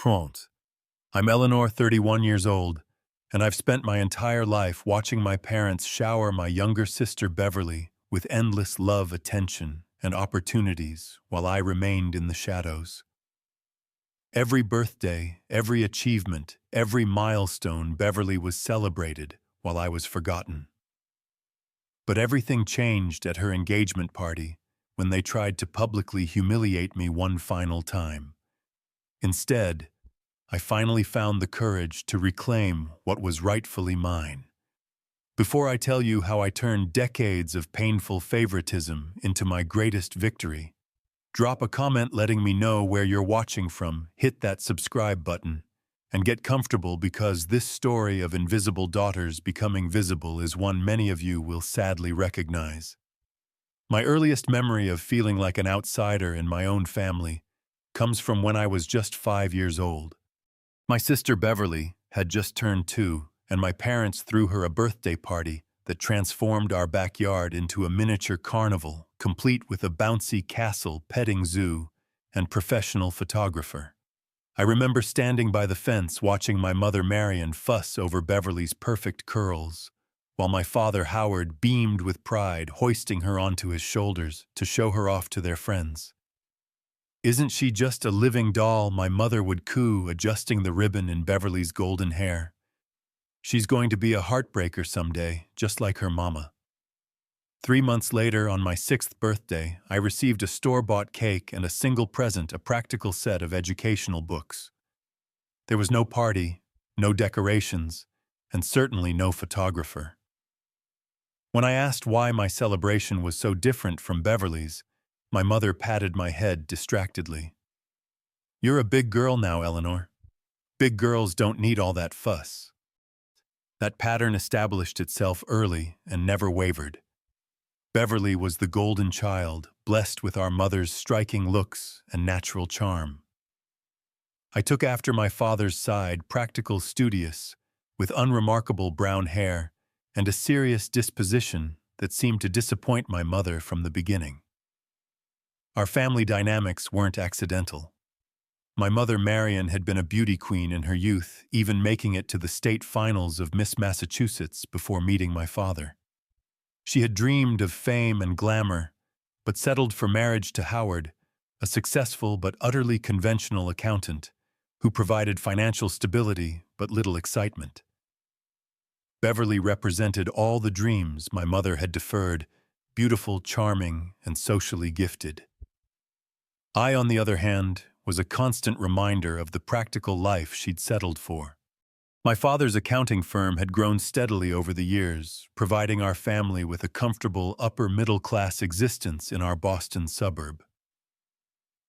Prompt. I'm Eleanor, 31 years old, and I've spent my entire life watching my parents shower my younger sister Beverly with endless love, attention, and opportunities while I remained in the shadows. Every birthday, every achievement, every milestone, Beverly was celebrated while I was forgotten. But everything changed at her engagement party when they tried to publicly humiliate me one final time. Instead, I finally found the courage to reclaim what was rightfully mine. Before I tell you how I turned decades of painful favoritism into my greatest victory, drop a comment letting me know where you're watching from, hit that subscribe button, and get comfortable because this story of invisible daughters becoming visible is one many of you will sadly recognize. My earliest memory of feeling like an outsider in my own family comes from when I was just 5 years old. My sister Beverly had just turned 2, and my parents threw her a birthday party that transformed our backyard into a miniature carnival, complete with a bouncy castle, petting zoo, and professional photographer. I remember standing by the fence watching my mother Marion fuss over Beverly's perfect curls, while my father Howard beamed with pride, hoisting her onto his shoulders to show her off to their friends. "Isn't she just a living doll?" my mother would coo, adjusting the ribbon in Beverly's golden hair. "She's going to be a heartbreaker someday, just like her mama." 3 months later, on my 6th birthday, I received a store-bought cake and a single present, a practical set of educational books. There was no party, no decorations, and certainly no photographer. When I asked why my celebration was so different from Beverly's, my mother patted my head distractedly. "You're a big girl now, Eleanor. Big girls don't need all that fuss." That pattern established itself early and never wavered. Beverly was the golden child, blessed with our mother's striking looks and natural charm. I took after my father's side, practical, studious, with unremarkable brown hair and a serious disposition that seemed to disappoint my mother from the beginning. Our family dynamics weren't accidental. My mother Marion had been a beauty queen in her youth, even making it to the state finals of Miss Massachusetts before meeting my father. She had dreamed of fame and glamour, but settled for marriage to Howard, a successful but utterly conventional accountant who provided financial stability but little excitement. Beverly represented all the dreams my mother had deferred, beautiful, charming, and socially gifted. I, on the other hand, was a constant reminder of the practical life she'd settled for. My father's accounting firm had grown steadily over the years, providing our family with a comfortable upper-middle-class existence in our Boston suburb.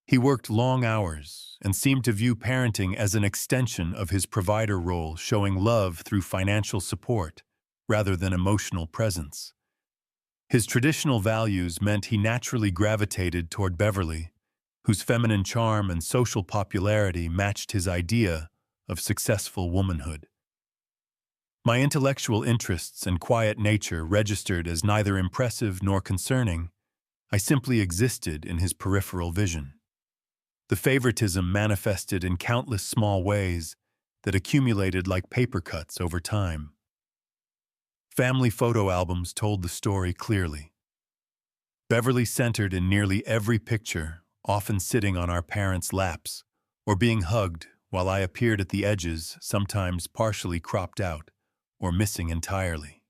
He worked long hours and seemed to view parenting as an extension of his provider role, showing love through financial support rather than emotional presence. His traditional values meant he naturally gravitated toward Beverly, whose feminine charm and social popularity matched his idea of successful womanhood. My intellectual interests and quiet nature registered as neither impressive nor concerning. I simply existed in his peripheral vision. The favoritism manifested in countless small ways that accumulated like paper cuts over time. Family photo albums told the story clearly. Beverly centered in nearly every picture, often sitting on our parents' laps or being hugged, while I appeared at the edges, sometimes partially cropped out or missing entirely.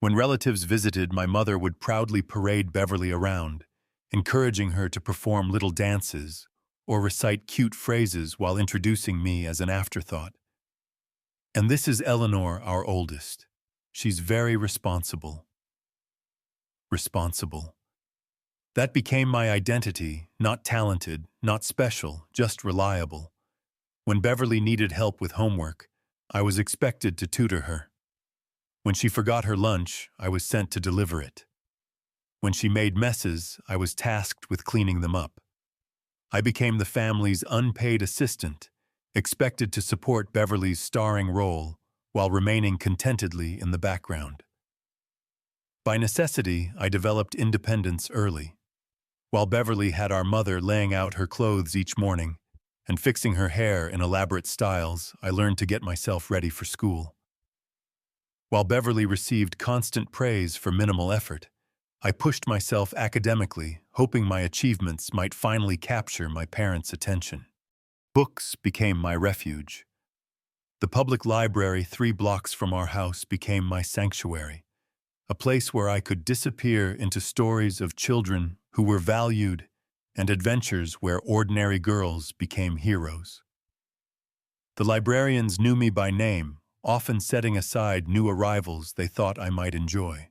When relatives visited, my mother would proudly parade Beverly around, encouraging her to perform little dances or recite cute phrases while introducing me as an afterthought. "And this is Eleanor, our oldest. She's very responsible." Responsible. That became my identity, not talented, not special, just reliable. When Beverly needed help with homework, I was expected to tutor her. When she forgot her lunch, I was sent to deliver it. When she made messes, I was tasked with cleaning them up. I became the family's unpaid assistant, expected to support Beverly's starring role while remaining contentedly in the background. By necessity, I developed independence early. While Beverly had our mother laying out her clothes each morning and fixing her hair in elaborate styles, I learned to get myself ready for school. While Beverly received constant praise for minimal effort, I pushed myself academically, hoping my achievements might finally capture my parents' attention. Books became my refuge. The public library 3 blocks from our house became my sanctuary, a place where I could disappear into stories of children who were valued and adventures where ordinary girls became heroes. The librarians knew me by name, often setting aside new arrivals they thought I might enjoy.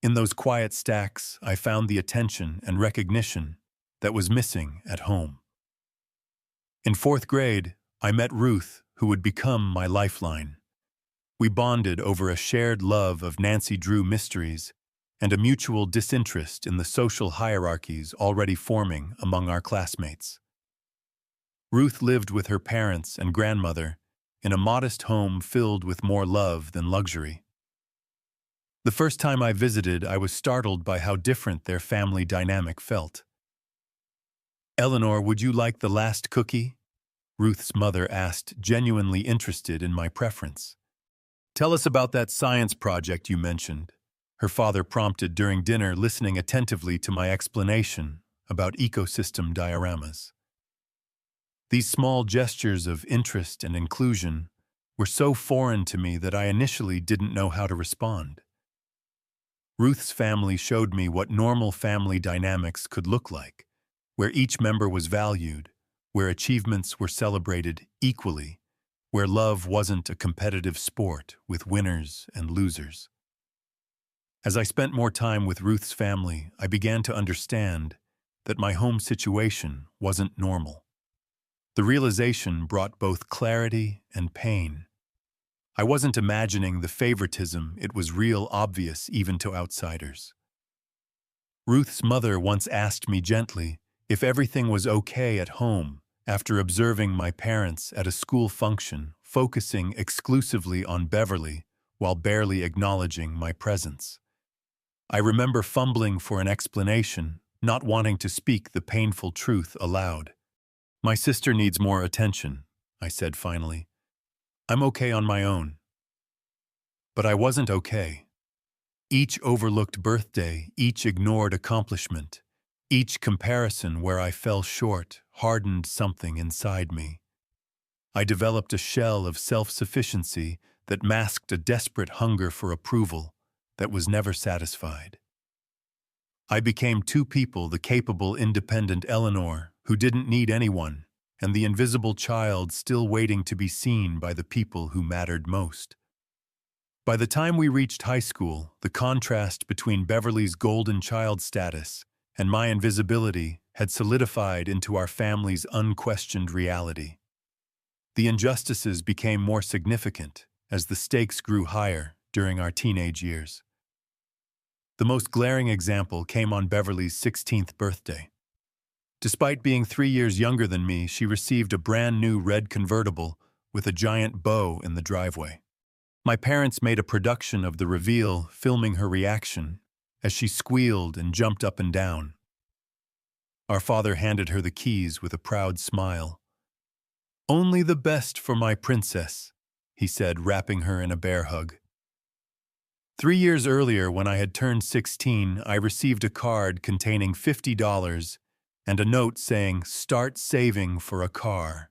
In those quiet stacks, I found the attention and recognition that was missing at home. In 4th grade, I met Ruth, who would become my lifeline. We bonded over a shared love of Nancy Drew mysteries and a mutual disinterest in the social hierarchies already forming among our classmates. Ruth lived with her parents and grandmother in a modest home filled with more love than luxury. The first time I visited, I was startled by how different their family dynamic felt. "Eleanor, would you like the last cookie?" Ruth's mother asked, genuinely interested in my preference. "Tell us about that science project you mentioned," her father prompted during dinner, listening attentively to my explanation about ecosystem dioramas. These small gestures of interest and inclusion were so foreign to me that I initially didn't know how to respond. Ruth's family showed me what normal family dynamics could look like, where each member was valued, where achievements were celebrated equally, where love wasn't a competitive sport with winners and losers. As I spent more time with Ruth's family, I began to understand that my home situation wasn't normal. The realization brought both clarity and pain. I wasn't imagining the favoritism, it was real obvious even to outsiders. Ruth's mother once asked me gently if everything was okay at home after observing my parents at a school function, focusing exclusively on Beverly while barely acknowledging my presence. I remember fumbling for an explanation, not wanting to speak the painful truth aloud. "My sister needs more attention," I said finally. "I'm okay on my own." But I wasn't okay. Each overlooked birthday, each ignored accomplishment, each comparison where I fell short hardened something inside me. I developed a shell of self-sufficiency that masked a desperate hunger for approval that was never satisfied. I became two people: the capable, independent Eleanor, who didn't need anyone, and the invisible child still waiting to be seen by the people who mattered most. By the time we reached high school, the contrast between Beverly's golden child status and my invisibility had solidified into our family's unquestioned reality. The injustices became more significant as the stakes grew higher during our teenage years. The most glaring example came on Beverly's 16th birthday. Despite being 3 years younger than me, she received a brand new red convertible with a giant bow in the driveway. My parents made a production of the reveal, filming her reaction as she squealed and jumped up and down. Our father handed her the keys with a proud smile. "Only the best for my princess," he said, wrapping her in a bear hug. 3 years earlier, when I had turned 16, I received a card containing $50 and a note saying, "Start saving for a car."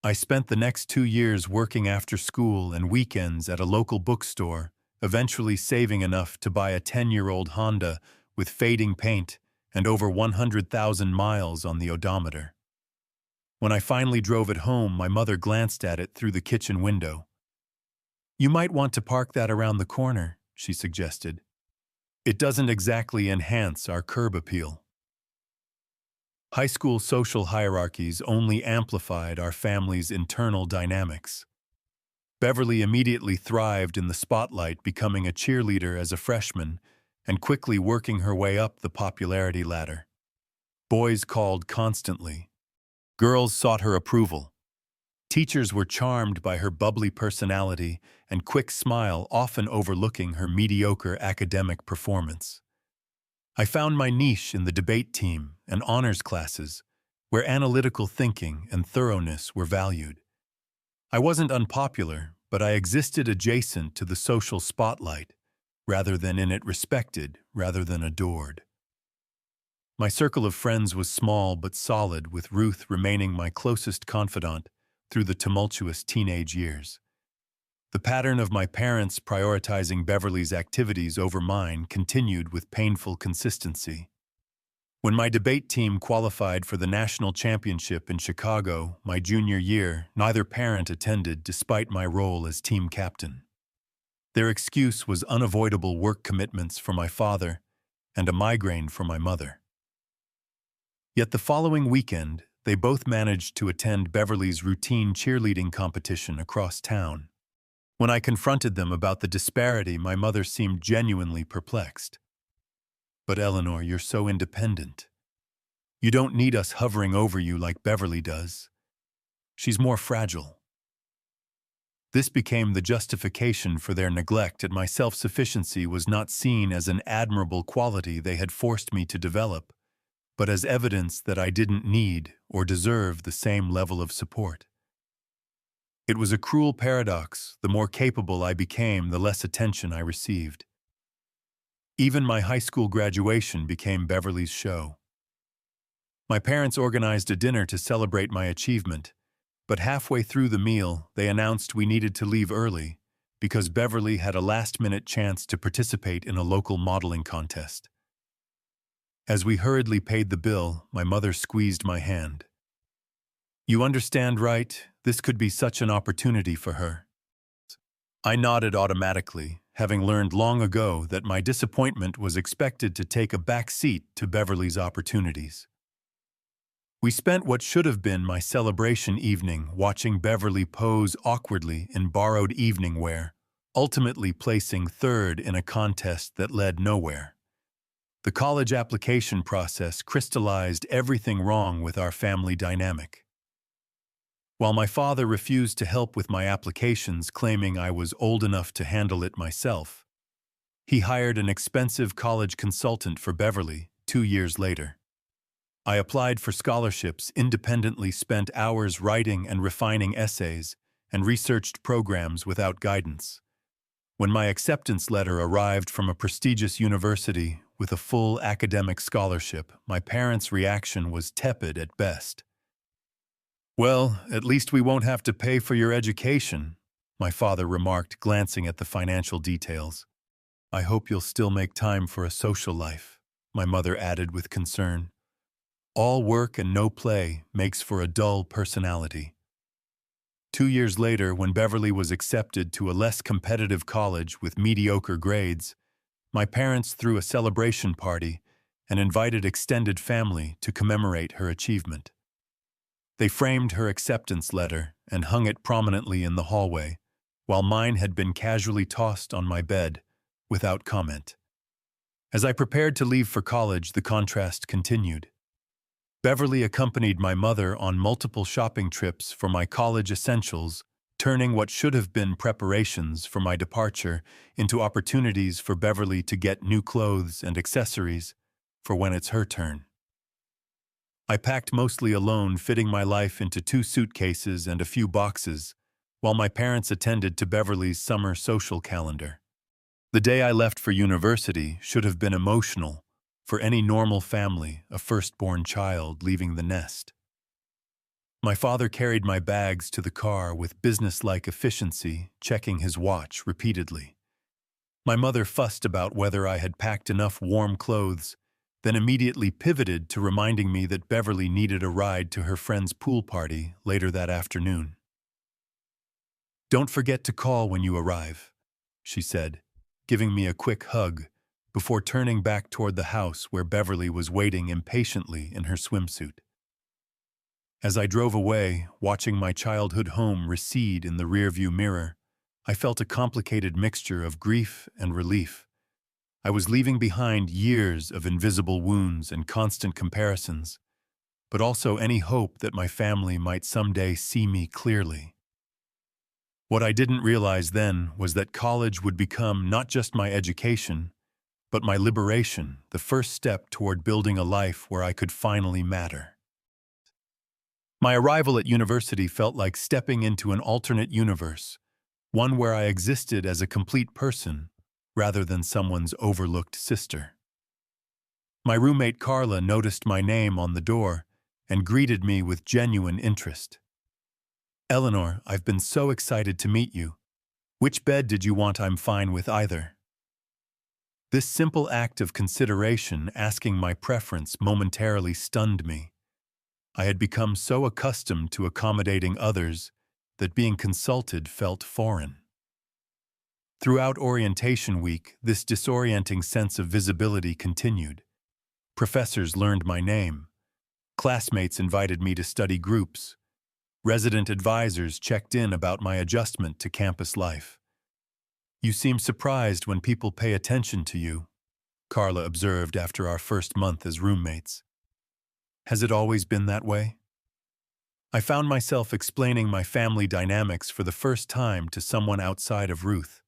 I spent the next 2 years working after school and weekends at a local bookstore, eventually saving enough to buy a 10-year-old Honda with fading paint and over 100,000 miles on the odometer. When I finally drove it home, my mother glanced at it through the kitchen window. "You might want to park that around the corner," she suggested. "It doesn't exactly enhance our curb appeal." High school social hierarchies only amplified our family's internal dynamics. Beverly immediately thrived in the spotlight, becoming a cheerleader as a freshman and quickly working her way up the popularity ladder. Boys called constantly. Girls sought her approval. Teachers were charmed by her bubbly personality and quick smile, often overlooking her mediocre academic performance. I found my niche in the debate team and honors classes, where analytical thinking and thoroughness were valued. I wasn't unpopular, but I existed adjacent to the social spotlight, rather than in it, respected rather than adored. My circle of friends was small but solid, with Ruth remaining my closest confidant through the tumultuous teenage years. The pattern of my parents prioritizing Beverly's activities over mine continued with painful consistency. When my debate team qualified for the national championship in Chicago my junior year, neither parent attended despite my role as team captain. Their excuse was unavoidable work commitments for my father and a migraine for my mother. Yet the following weekend, they both managed to attend Beverly's routine cheerleading competition across town. When I confronted them about the disparity, my mother seemed genuinely perplexed. "But Eleanor, you're so independent. You don't need us hovering over you like Beverly does. She's more fragile." This became the justification for their neglect, and my self-sufficiency was not seen as an admirable quality they had forced me to develop, but as evidence that I didn't need or deserve the same level of support. It was a cruel paradox. The more capable I became, the less attention I received. Even my high school graduation became Beverly's show. My parents organized a dinner to celebrate my achievement, but halfway through the meal, they announced we needed to leave early because Beverly had a last-minute chance to participate in a local modeling contest. As we hurriedly paid the bill, my mother squeezed my hand. "You understand, right? This could be such an opportunity for her." I nodded automatically, having learned long ago that my disappointment was expected to take a back seat to Beverly's opportunities. We spent what should have been my celebration evening watching Beverly pose awkwardly in borrowed evening wear, ultimately placing third in a contest that led nowhere. The college application process crystallized everything wrong with our family dynamic. While my father refused to help with my applications, claiming I was old enough to handle it myself, he hired an expensive college consultant for Beverly 2 years later. I applied for scholarships, independently spent hours writing and refining essays, and researched programs without guidance. When my acceptance letter arrived from a prestigious university with a full academic scholarship, my parents' reaction was tepid at best. "Well, at least we won't have to pay for your education," my father remarked, glancing at the financial details. "I hope you'll still make time for a social life," my mother added with concern. "All work and no play makes for a dull personality." 2 years later, when Beverly was accepted to a less competitive college with mediocre grades, my parents threw a celebration party and invited extended family to commemorate her achievement. They framed her acceptance letter and hung it prominently in the hallway, while mine had been casually tossed on my bed, without comment. As I prepared to leave for college, the contrast continued. Beverly accompanied my mother on multiple shopping trips for my college essentials, turning what should have been preparations for my departure into opportunities for Beverly to get new clothes and accessories for when it's her turn. I packed mostly alone, fitting my life into 2 suitcases and a few boxes, while my parents attended to Beverly's summer social calendar. The day I left for university should have been emotional for any normal family, a firstborn child leaving the nest. My father carried my bags to the car with businesslike efficiency, checking his watch repeatedly. My mother fussed about whether I had packed enough warm clothes, then immediately pivoted to reminding me that Beverly needed a ride to her friend's pool party later that afternoon. "Don't forget to call when you arrive," she said, giving me a quick hug before turning back toward the house where Beverly was waiting impatiently in her swimsuit. As I drove away, watching my childhood home recede in the rearview mirror, I felt a complicated mixture of grief and relief. I was leaving behind years of invisible wounds and constant comparisons, but also any hope that my family might someday see me clearly. What I didn't realize then was that college would become not just my education, but my liberation, the first step toward building a life where I could finally matter. My arrival at university felt like stepping into an alternate universe, one where I existed as a complete person rather than someone's overlooked sister. My roommate Carla noticed my name on the door and greeted me with genuine interest. "Eleanor, I've been so excited to meet you. Which bed did you want? I'm fine with either." This simple act of consideration, asking my preference, momentarily stunned me. I had become so accustomed to accommodating others that being consulted felt foreign. Throughout orientation week, this disorienting sense of visibility continued. Professors learned my name. Classmates invited me to study groups. Resident advisors checked in about my adjustment to campus life. "You seem surprised when people pay attention to you," Carla observed after our first month as roommates. "Has it always been that way?" I found myself explaining my family dynamics for the first time to someone outside of Ruth.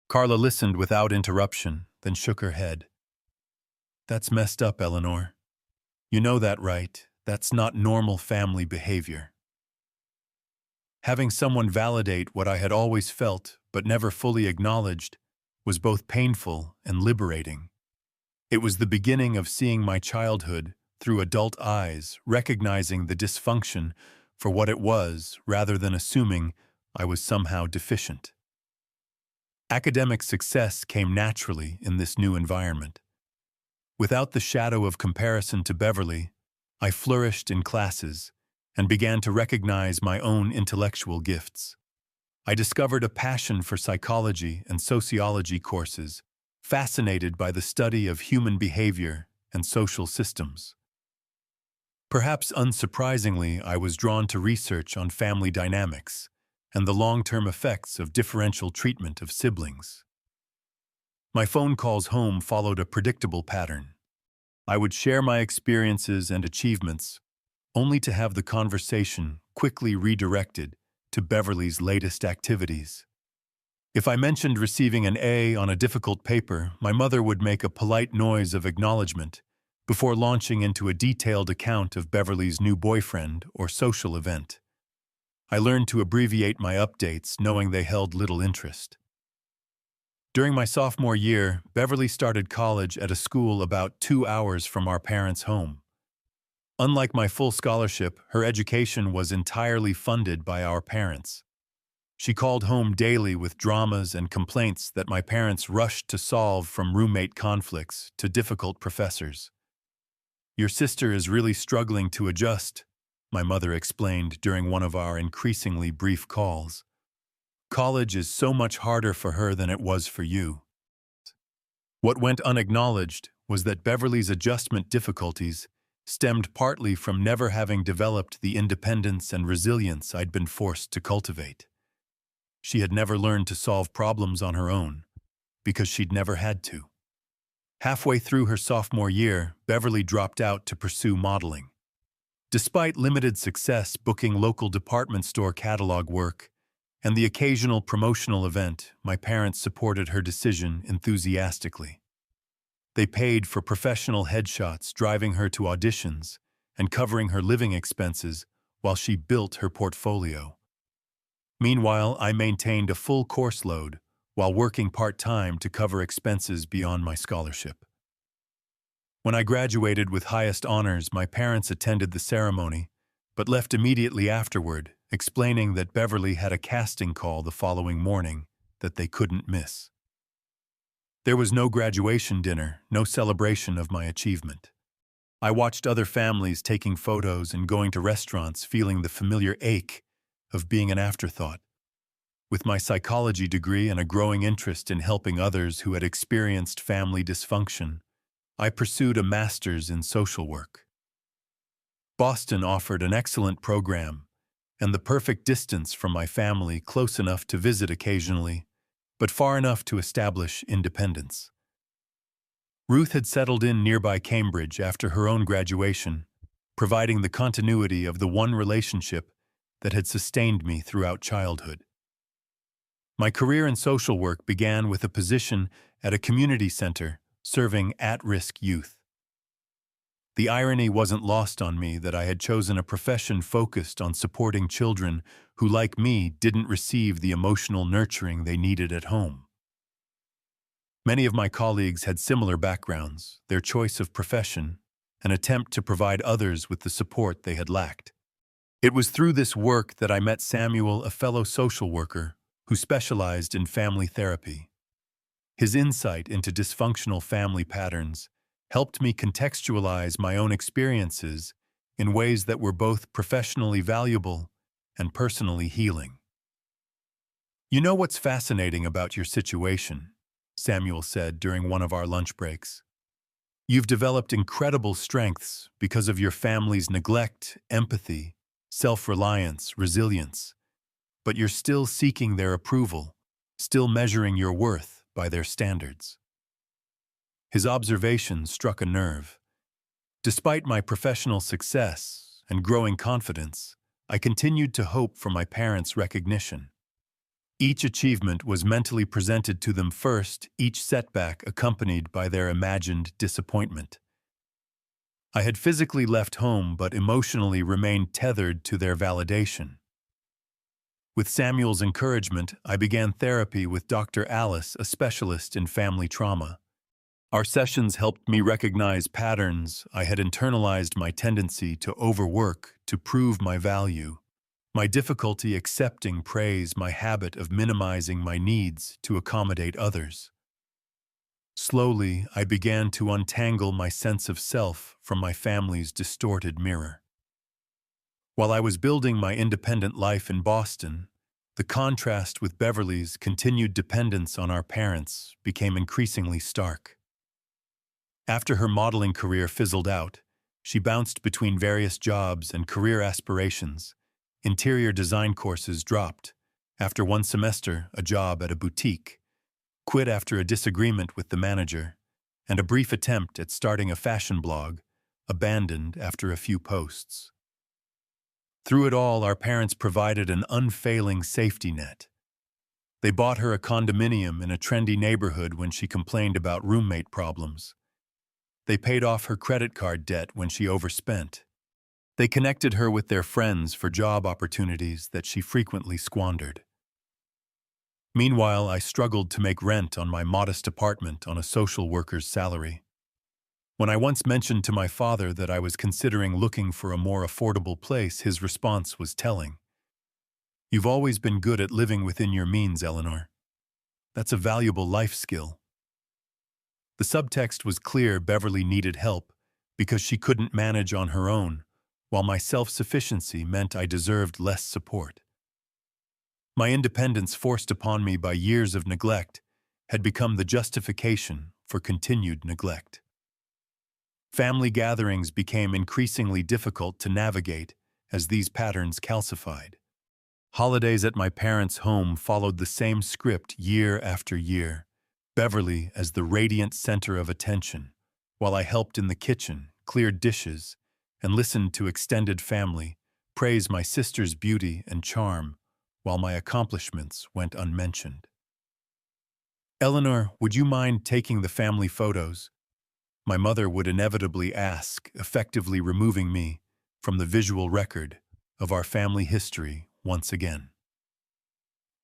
Carla listened without interruption, then shook her head. "That's messed up, Eleanor. You know that, right? That's not normal family behavior." Having someone validate what I had always felt but never fully acknowledged was both painful and liberating. It was the beginning of seeing my childhood through adult eyes, recognizing the dysfunction for what it was rather than assuming I was somehow deficient. Academic success came naturally in this new environment. Without the shadow of comparison to Beverly, I flourished in classes and began to recognize my own intellectual gifts. I discovered a passion for psychology and sociology courses, fascinated by the study of human behavior and social systems. Perhaps unsurprisingly, I was drawn to research on family dynamics and the long-term effects of differential treatment of siblings. My phone calls home followed a predictable pattern. I would share my experiences and achievements, only to have the conversation quickly redirected to Beverly's latest activities. If I mentioned receiving an A on a difficult paper, my mother would make a polite noise of acknowledgement before launching into a detailed account of Beverly's new boyfriend or social event. I learned to abbreviate my updates, knowing they held little interest. During my sophomore year, Beverly started college at a school about 2 hours from our parents' home. Unlike my full scholarship, her education was entirely funded by our parents. She called home daily with dramas and complaints that my parents rushed to solve, from roommate conflicts to difficult professors. "Your sister is really struggling to adjust," my mother explained during one of our increasingly brief calls. "College is so much harder for her than it was for you." What went unacknowledged was that Beverly's adjustment difficulties stemmed partly from never having developed the independence and resilience I'd been forced to cultivate. She had never learned to solve problems on her own, because she'd never had to. Halfway through her sophomore year, Beverly dropped out to pursue modeling. Despite limited success booking local department store catalog work and the occasional promotional event, my parents supported her decision enthusiastically. They paid for professional headshots, driving her to auditions and covering her living expenses while she built her portfolio. Meanwhile, I maintained a full course load while working part-time to cover expenses beyond my scholarship. When I graduated with highest honors, my parents attended the ceremony, but left immediately afterward, explaining that Beverly had a casting call the following morning that they couldn't miss. There was no graduation dinner, no celebration of my achievement. I watched other families taking photos and going to restaurants, feeling the familiar ache of being an afterthought. With my psychology degree and a growing interest in helping others who had experienced family dysfunction, I pursued a master's in social work. Boston offered an excellent program and the perfect distance from my family, close enough to visit occasionally, but far enough to establish independence. Ruth had settled in nearby Cambridge after her own graduation, providing the continuity of the one relationship that had sustained me throughout childhood. My career in social work began with a position at a community center serving at-risk youth. The irony wasn't lost on me that I had chosen a profession focused on supporting children who, like me, didn't receive the emotional nurturing they needed at home. Many of my colleagues had similar backgrounds, their choice of profession, an attempt to provide others with the support they had lacked. It was through this work that I met Samuel, a fellow social worker who specialized in family therapy. His insight into dysfunctional family patterns helped me contextualize my own experiences in ways that were both professionally valuable and personally healing. "You know what's fascinating about your situation?" Samuel said during one of our lunch breaks. "You've developed incredible strengths because of your family's neglect, empathy, self-reliance, resilience, but you're still seeking their approval, still measuring your worth by their standards." His observation struck a nerve. Despite my professional success and growing confidence, I continued to hope for my parents' recognition. Each achievement was mentally presented to them first, each setback accompanied by their imagined disappointment. I had physically left home but emotionally remained tethered to their validation. With Samuel's encouragement, I began therapy with Dr. Alice, a specialist in family trauma. Our sessions helped me recognize patterns. I had internalized my tendency to overwork, to prove my value, my difficulty accepting praise, my habit of minimizing my needs to accommodate others. Slowly, I began to untangle my sense of self from my family's distorted mirror. While I was building my independent life in Boston, the contrast with Beverly's continued dependence on our parents became increasingly stark. After her modeling career fizzled out, she bounced between various jobs and career aspirations. Interior design courses dropped. After one semester, a job at a boutique. Quit after a disagreement with the manager, and a brief attempt at starting a fashion blog, abandoned after a few posts. Through it all, our parents provided an unfailing safety net. They bought her a condominium in a trendy neighborhood when she complained about roommate problems. They paid off her credit card debt when she overspent. They connected her with their friends for job opportunities that she frequently squandered. Meanwhile, I struggled to make rent on my modest apartment on a social worker's salary. When I once mentioned to my father that I was considering looking for a more affordable place, his response was telling. "You've always been good at living within your means, Eleanor. That's a valuable life skill." The subtext was clear. Beverly needed help because she couldn't manage on her own, while my self-sufficiency meant I deserved less support. My independence, forced upon me by years of neglect, had become the justification for continued neglect. Family gatherings became increasingly difficult to navigate as these patterns calcified. Holidays at my parents' home followed the same script year after year. Beverly as the radiant center of attention, while I helped in the kitchen, cleared dishes, and listened to extended family praise my sister's beauty and charm, while my accomplishments went unmentioned. "Eleanor, would you mind taking the family photos?" my mother would inevitably ask, effectively removing me from the visual record of our family history once again.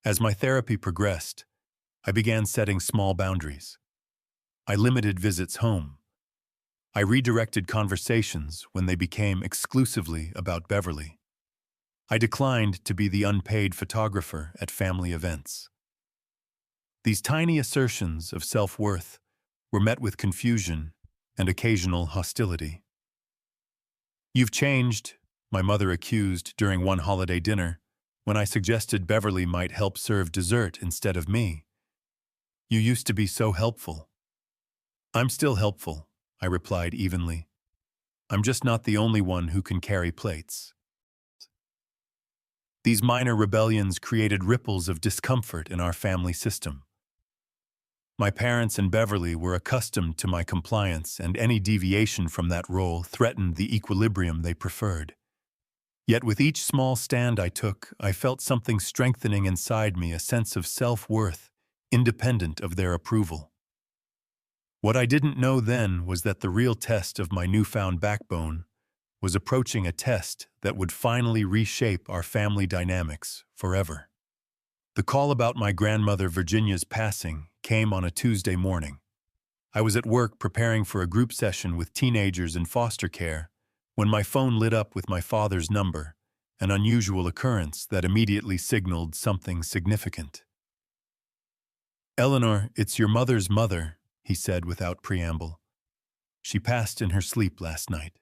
As my therapy progressed, I began setting small boundaries. I limited visits home. I redirected conversations when they became exclusively about Beverly. I declined to be the unpaid photographer at family events. These tiny assertions of self-worth were met with confusion and occasional hostility. "You've changed," my mother accused during one holiday dinner when I suggested Beverly might help serve dessert instead of me. "You used to be so helpful." "I'm still helpful," I replied evenly. "I'm just not the only one who can carry plates." These minor rebellions created ripples of discomfort in our family system. My parents and Beverly were accustomed to my compliance, and any deviation from that role threatened the equilibrium they preferred. Yet with each small stand I took, I felt something strengthening inside me, a sense of self-worth, independent of their approval. What I didn't know then was that the real test of my newfound backbone was approaching a test that would finally reshape our family dynamics forever. The call about my grandmother Virginia's passing came on a Tuesday morning. I was at work preparing for a group session with teenagers in foster care when my phone lit up with my father's number, an unusual occurrence that immediately signaled something significant. "Eleanor, it's your mother's mother," he said without preamble. "She passed in her sleep last night.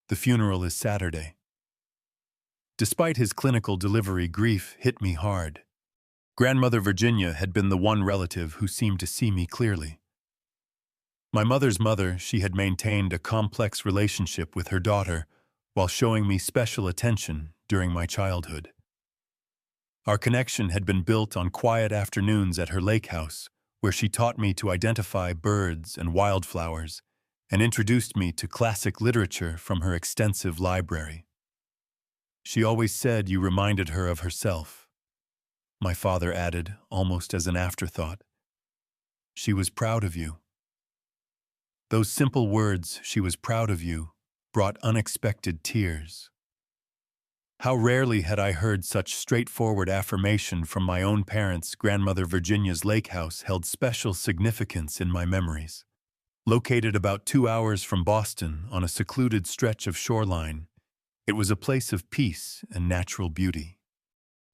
The funeral is Saturday." Despite his clinical delivery, grief hit me hard. Grandmother Virginia had been the one relative who seemed to see me clearly. My mother's mother, she had maintained a complex relationship with her daughter while showing me special attention during my childhood. Our connection had been built on quiet afternoons at her lake house, where she taught me to identify birds and wildflowers and introduced me to classic literature from her extensive library. "She always said you reminded her of herself," my father added, almost as an afterthought. "She was proud of you." Those simple words, "she was proud of you," brought unexpected tears. How rarely had I heard such straightforward affirmation from my own parents. Grandmother Virginia's lake house held special significance in my memories. Located about 2 hours from Boston on a secluded stretch of shoreline, it was a place of peace and natural beauty.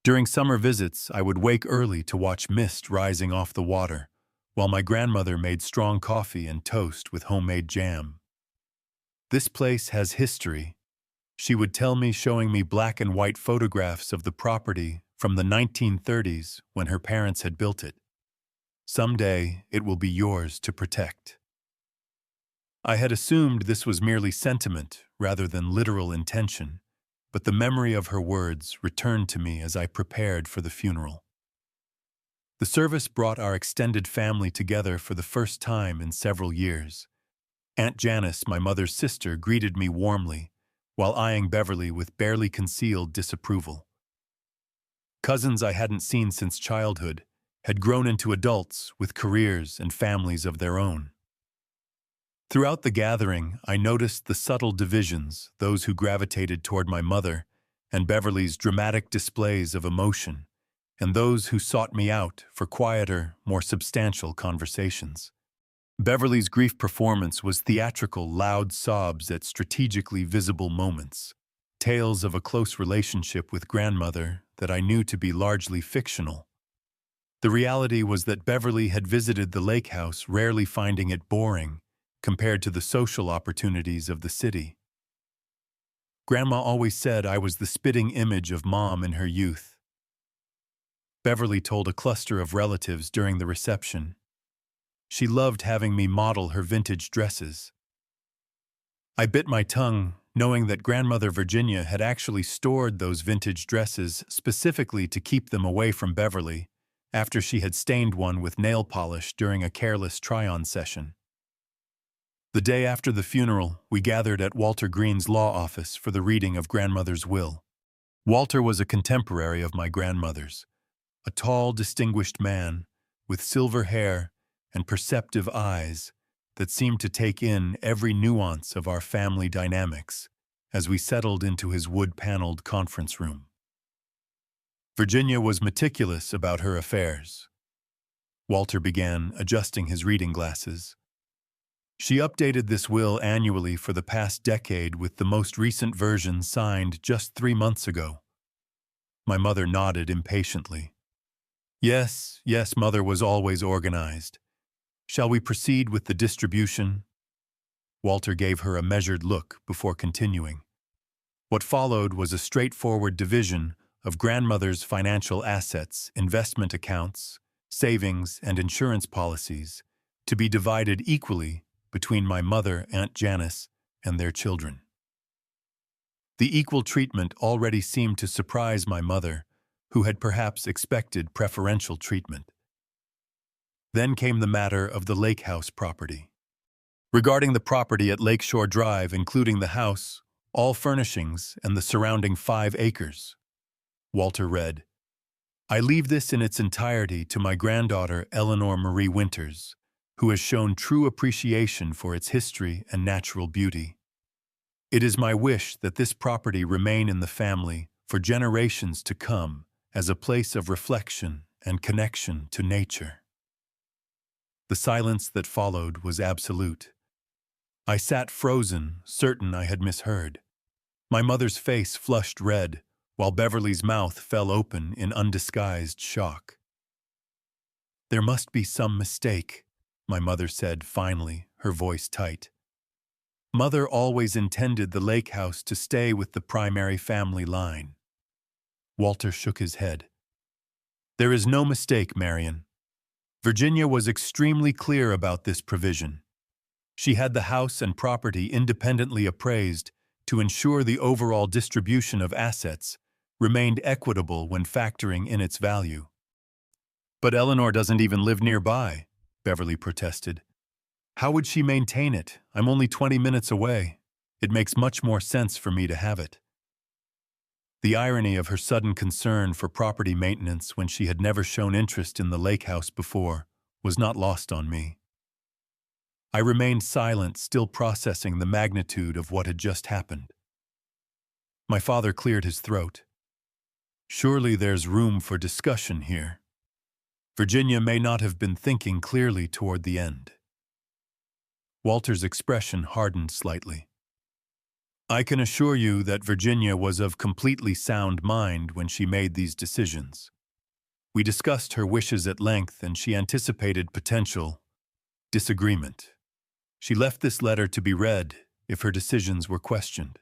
During summer visits, I would wake early to watch mist rising off the water, while my grandmother made strong coffee and toast with homemade jam. "This place has history," she would tell me, showing me black and white photographs of the property from the 1930s when her parents had built it. "Someday, it will be yours to protect." I had assumed this was merely sentiment rather than literal intention, but the memory of her words returned to me as I prepared for the funeral. The service brought our extended family together for the first time in several years. Aunt Janice, my mother's sister, greeted me warmly, while eyeing Beverly with barely concealed disapproval. Cousins I hadn't seen since childhood had grown into adults with careers and families of their own. Throughout the gathering, I noticed the subtle divisions, those who gravitated toward my mother and Beverly's dramatic displays of emotion, and those who sought me out for quieter, more substantial conversations. Beverly's grief performance was theatrical, loud sobs at strategically visible moments, tales of a close relationship with grandmother that I knew to be largely fictional. The reality was that Beverly had visited the lake house, rarely finding it boring compared to the social opportunities of the city. Grandma always said I was the spitting image of Mom in her youth, Beverly told a cluster of relatives during the reception. She loved having me model her vintage dresses. I bit my tongue, knowing that Grandmother Virginia had actually stored those vintage dresses specifically to keep them away from Beverly after she had stained one with nail polish during a careless try-on session. The day after the funeral, we gathered at Walter Green's law office for the reading of Grandmother's will. Walter was a contemporary of my grandmother's, a tall, distinguished man with silver hair and perceptive eyes that seemed to take in every nuance of our family dynamics as we settled into his wood-paneled conference room. Virginia was meticulous about her affairs. Walter began, adjusting his reading glasses. She updated this will annually for the past decade, with the most recent version signed just 3 months ago. My mother nodded impatiently. Yes, Mother was always organized. Shall we proceed with the distribution?" Walter gave her a measured look before continuing. What followed was a straightforward division of grandmother's financial assets, investment accounts, savings, and insurance policies, to be divided equally between my mother, Aunt Janice, and their children. The equal treatment already seemed to surprise my mother, who had perhaps expected preferential treatment. Then came the matter of the lake house property. Regarding the property at Lakeshore Drive, including the house, all furnishings, and the surrounding 5 acres, Walter read, "I leave this in its entirety to my granddaughter Eleanor Marie Winters, who has shown true appreciation for its history and natural beauty. It is my wish that this property remain in the family for generations to come as a place of reflection and connection to nature." The silence that followed was absolute. I sat frozen, certain I had misheard. My mother's face flushed red, while Beverly's mouth fell open in undisguised shock. "There must be some mistake," my mother said finally, her voice tight. "Mother always intended the lake house to stay with the primary family line." Walter shook his head. "There is no mistake, Marion. Virginia was extremely clear about this provision. She had the house and property independently appraised to ensure the overall distribution of assets remained equitable when factoring in its value." "But Eleanor doesn't even live nearby," Beverly protested. "How would she maintain it? I'm only 20 minutes away. It makes much more sense for me to have it." The irony of her sudden concern for property maintenance when she had never shown interest in the lake house before was not lost on me. I remained silent, still processing the magnitude of what had just happened. My father cleared his throat. "Surely there's room for discussion here. Virginia may not have been thinking clearly toward the end." Walter's expression hardened slightly. "I can assure you that Virginia was of completely sound mind when she made these decisions. We discussed her wishes at length, and she anticipated potential disagreement. She left this letter to be read if her decisions were questioned."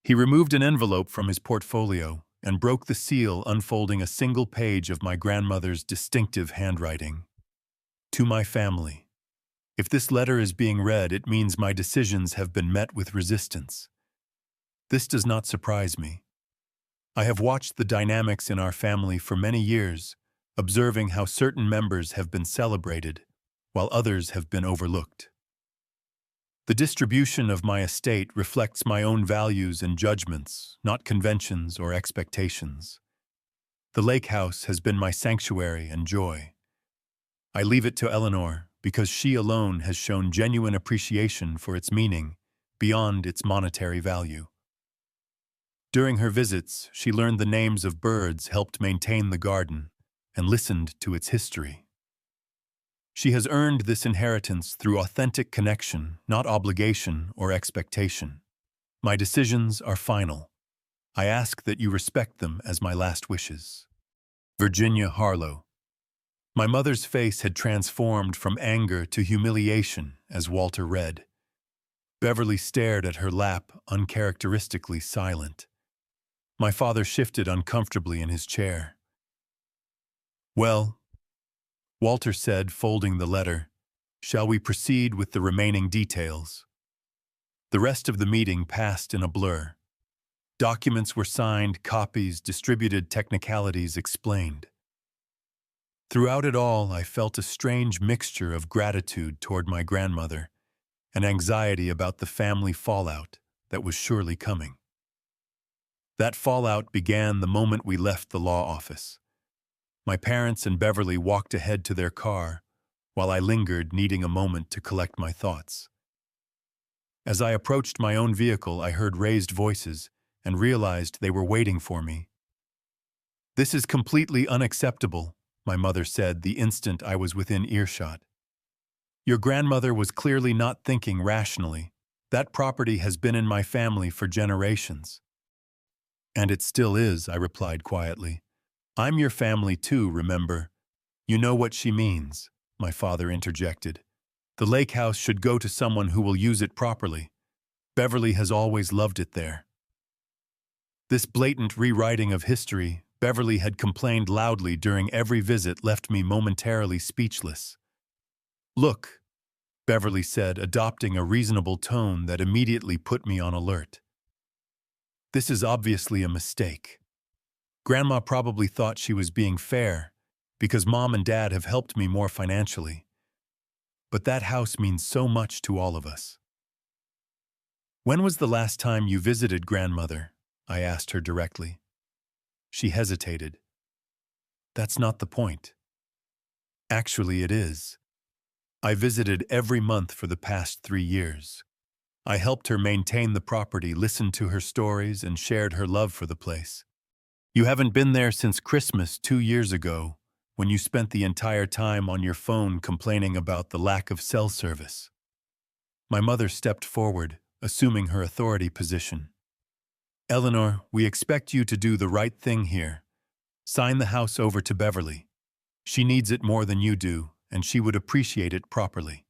He removed an envelope from his portfolio and broke the seal, unfolding a single page of my grandmother's distinctive handwriting. "To my family. If this letter is being read, it means my decisions have been met with resistance. This does not surprise me. I have watched the dynamics in our family for many years, observing how certain members have been celebrated, while others have been overlooked. The distribution of my estate reflects my own values and judgments, not conventions or expectations. The lake house has been my sanctuary and joy. I leave it to Eleanor because she alone has shown genuine appreciation for its meaning beyond its monetary value. During her visits, she learned the names of birds, helped maintain the garden, and listened to its history. She has earned this inheritance through authentic connection, not obligation or expectation. My decisions are final. I ask that you respect them as my last wishes. Virginia Harlow." My mother's face had transformed from anger to humiliation as Walter read. Beverly stared at her lap, uncharacteristically silent. My father shifted uncomfortably in his chair. "Well," Walter said, folding the letter, "shall we proceed with the remaining details?" The rest of the meeting passed in a blur. Documents were signed, copies distributed, technicalities explained. Throughout it all, I felt a strange mixture of gratitude toward my grandmother and anxiety about the family fallout that was surely coming. That fallout began the moment we left the law office. My parents and Beverly walked ahead to their car, while I lingered, needing a moment to collect my thoughts. As I approached my own vehicle, I heard raised voices and realized they were waiting for me. "This is completely unacceptable," my mother said the instant I was within earshot. "Your grandmother was clearly not thinking rationally. That property has been in my family for generations." "And it still is," I replied quietly. "I'm your family too, remember." "You know what she means," my father interjected. "The lake house should go to someone who will use it properly. Beverly has always loved it there." This blatant rewriting of history, Beverly had complained loudly during every visit, left me momentarily speechless. "Look," Beverly said, adopting a reasonable tone that immediately put me on alert. "This is obviously a mistake. Grandma probably thought she was being fair because Mom and Dad have helped me more financially. But that house means so much to all of us." "When was the last time you visited grandmother?" I asked her directly. She hesitated. "That's not the point." "Actually, it is. I visited every month for the past 3 years. I helped her maintain the property, listened to her stories, and shared her love for the place. You haven't been there since Christmas 2 years ago, when you spent the entire time on your phone complaining about the lack of cell service. My mother stepped forward, assuming her authority position. Eleanor, we expect you to do the right thing here. Sign the house over to Beverly. She needs it more than you do, and she would appreciate it properly.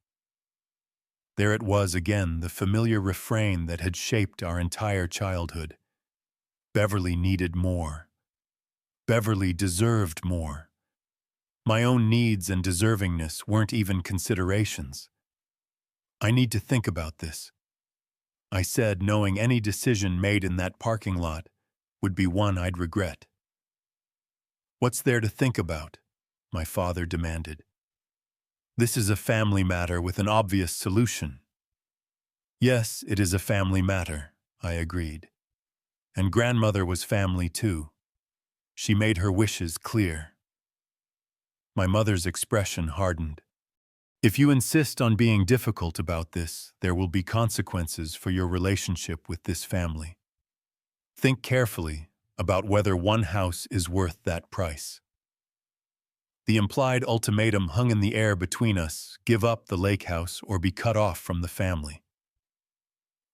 There it was again, the familiar refrain that had shaped our entire childhood. Beverly needed more. Beverly deserved more. My own needs and deservingness weren't even considerations. I need to think about this, I said, knowing any decision made in that parking lot would be one I'd regret. What's there to think about? My father demanded. This is a family matter with an obvious solution. Yes, it is a family matter, I agreed. And grandmother was family too. She made her wishes clear. My mother's expression hardened. If you insist on being difficult about this, there will be consequences for your relationship with this family. Think carefully about whether one house is worth that price. The implied ultimatum hung in the air between us: give up the lake house or be cut off from the family.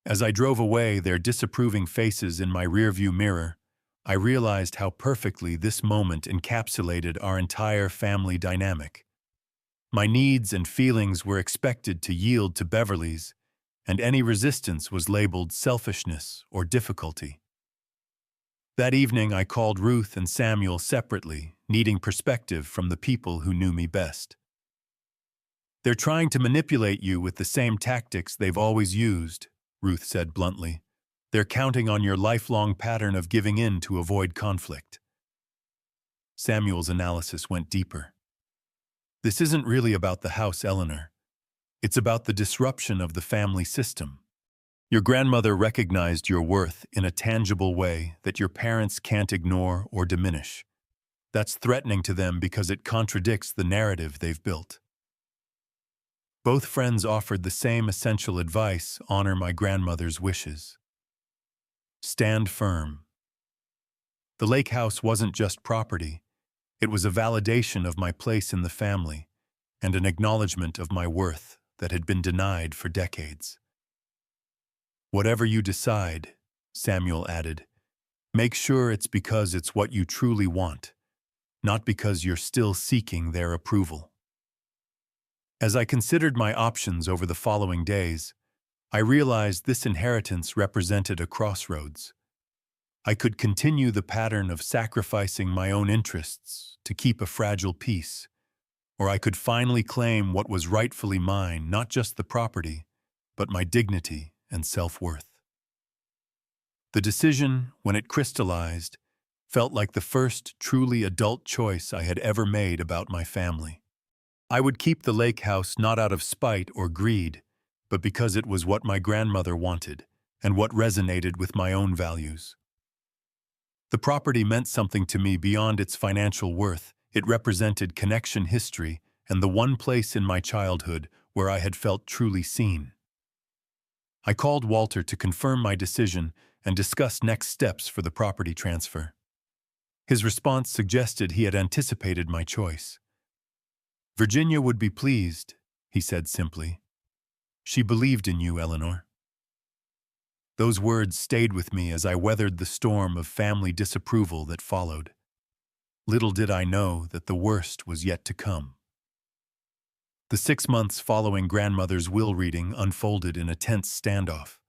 As I drove away, their disapproving faces in my rearview mirror, I realized how perfectly this moment encapsulated our entire family dynamic. My needs and feelings were expected to yield to Beverly's, and any resistance was labeled selfishness or difficulty. That evening, I called Ruth and Samuel separately, needing perspective from the people who knew me best. They're trying to manipulate you with the same tactics they've always used, Ruth said bluntly. They're counting on your lifelong pattern of giving in to avoid conflict. Samuel's analysis went deeper. This isn't really about the house, Eleanor. It's about the disruption of the family system. Your grandmother recognized your worth in a tangible way that your parents can't ignore or diminish. That's threatening to them because it contradicts the narrative they've built. Both friends offered the same essential advice: honor my grandmother's wishes. Stand firm. The lake house wasn't just property. It was a validation of my place in the family and an acknowledgement of my worth that had been denied for decades. Whatever you decide, Samuel added, make sure it's because it's what you truly want, not because you're still seeking their approval. As I considered my options over the following days, I realized this inheritance represented a crossroads. I could continue the pattern of sacrificing my own interests to keep a fragile peace, or I could finally claim what was rightfully mine, not just the property, but my dignity and self-worth. The decision, when it crystallized, felt like the first truly adult choice I had ever made about my family. I would keep the lake house not out of spite or greed, but because it was what my grandmother wanted and what resonated with my own values. The property meant something to me beyond its financial worth. It represented connection, history, and the one place in my childhood where I had felt truly seen. I called Walter to confirm my decision and discuss next steps for the property transfer. His response suggested he had anticipated my choice. Virginia would be pleased, he said simply. She believed in you, Eleanor. Those words stayed with me as I weathered the storm of family disapproval that followed. Little did I know that the worst was yet to come. The 6 months following grandmother's will reading unfolded in a tense standoff.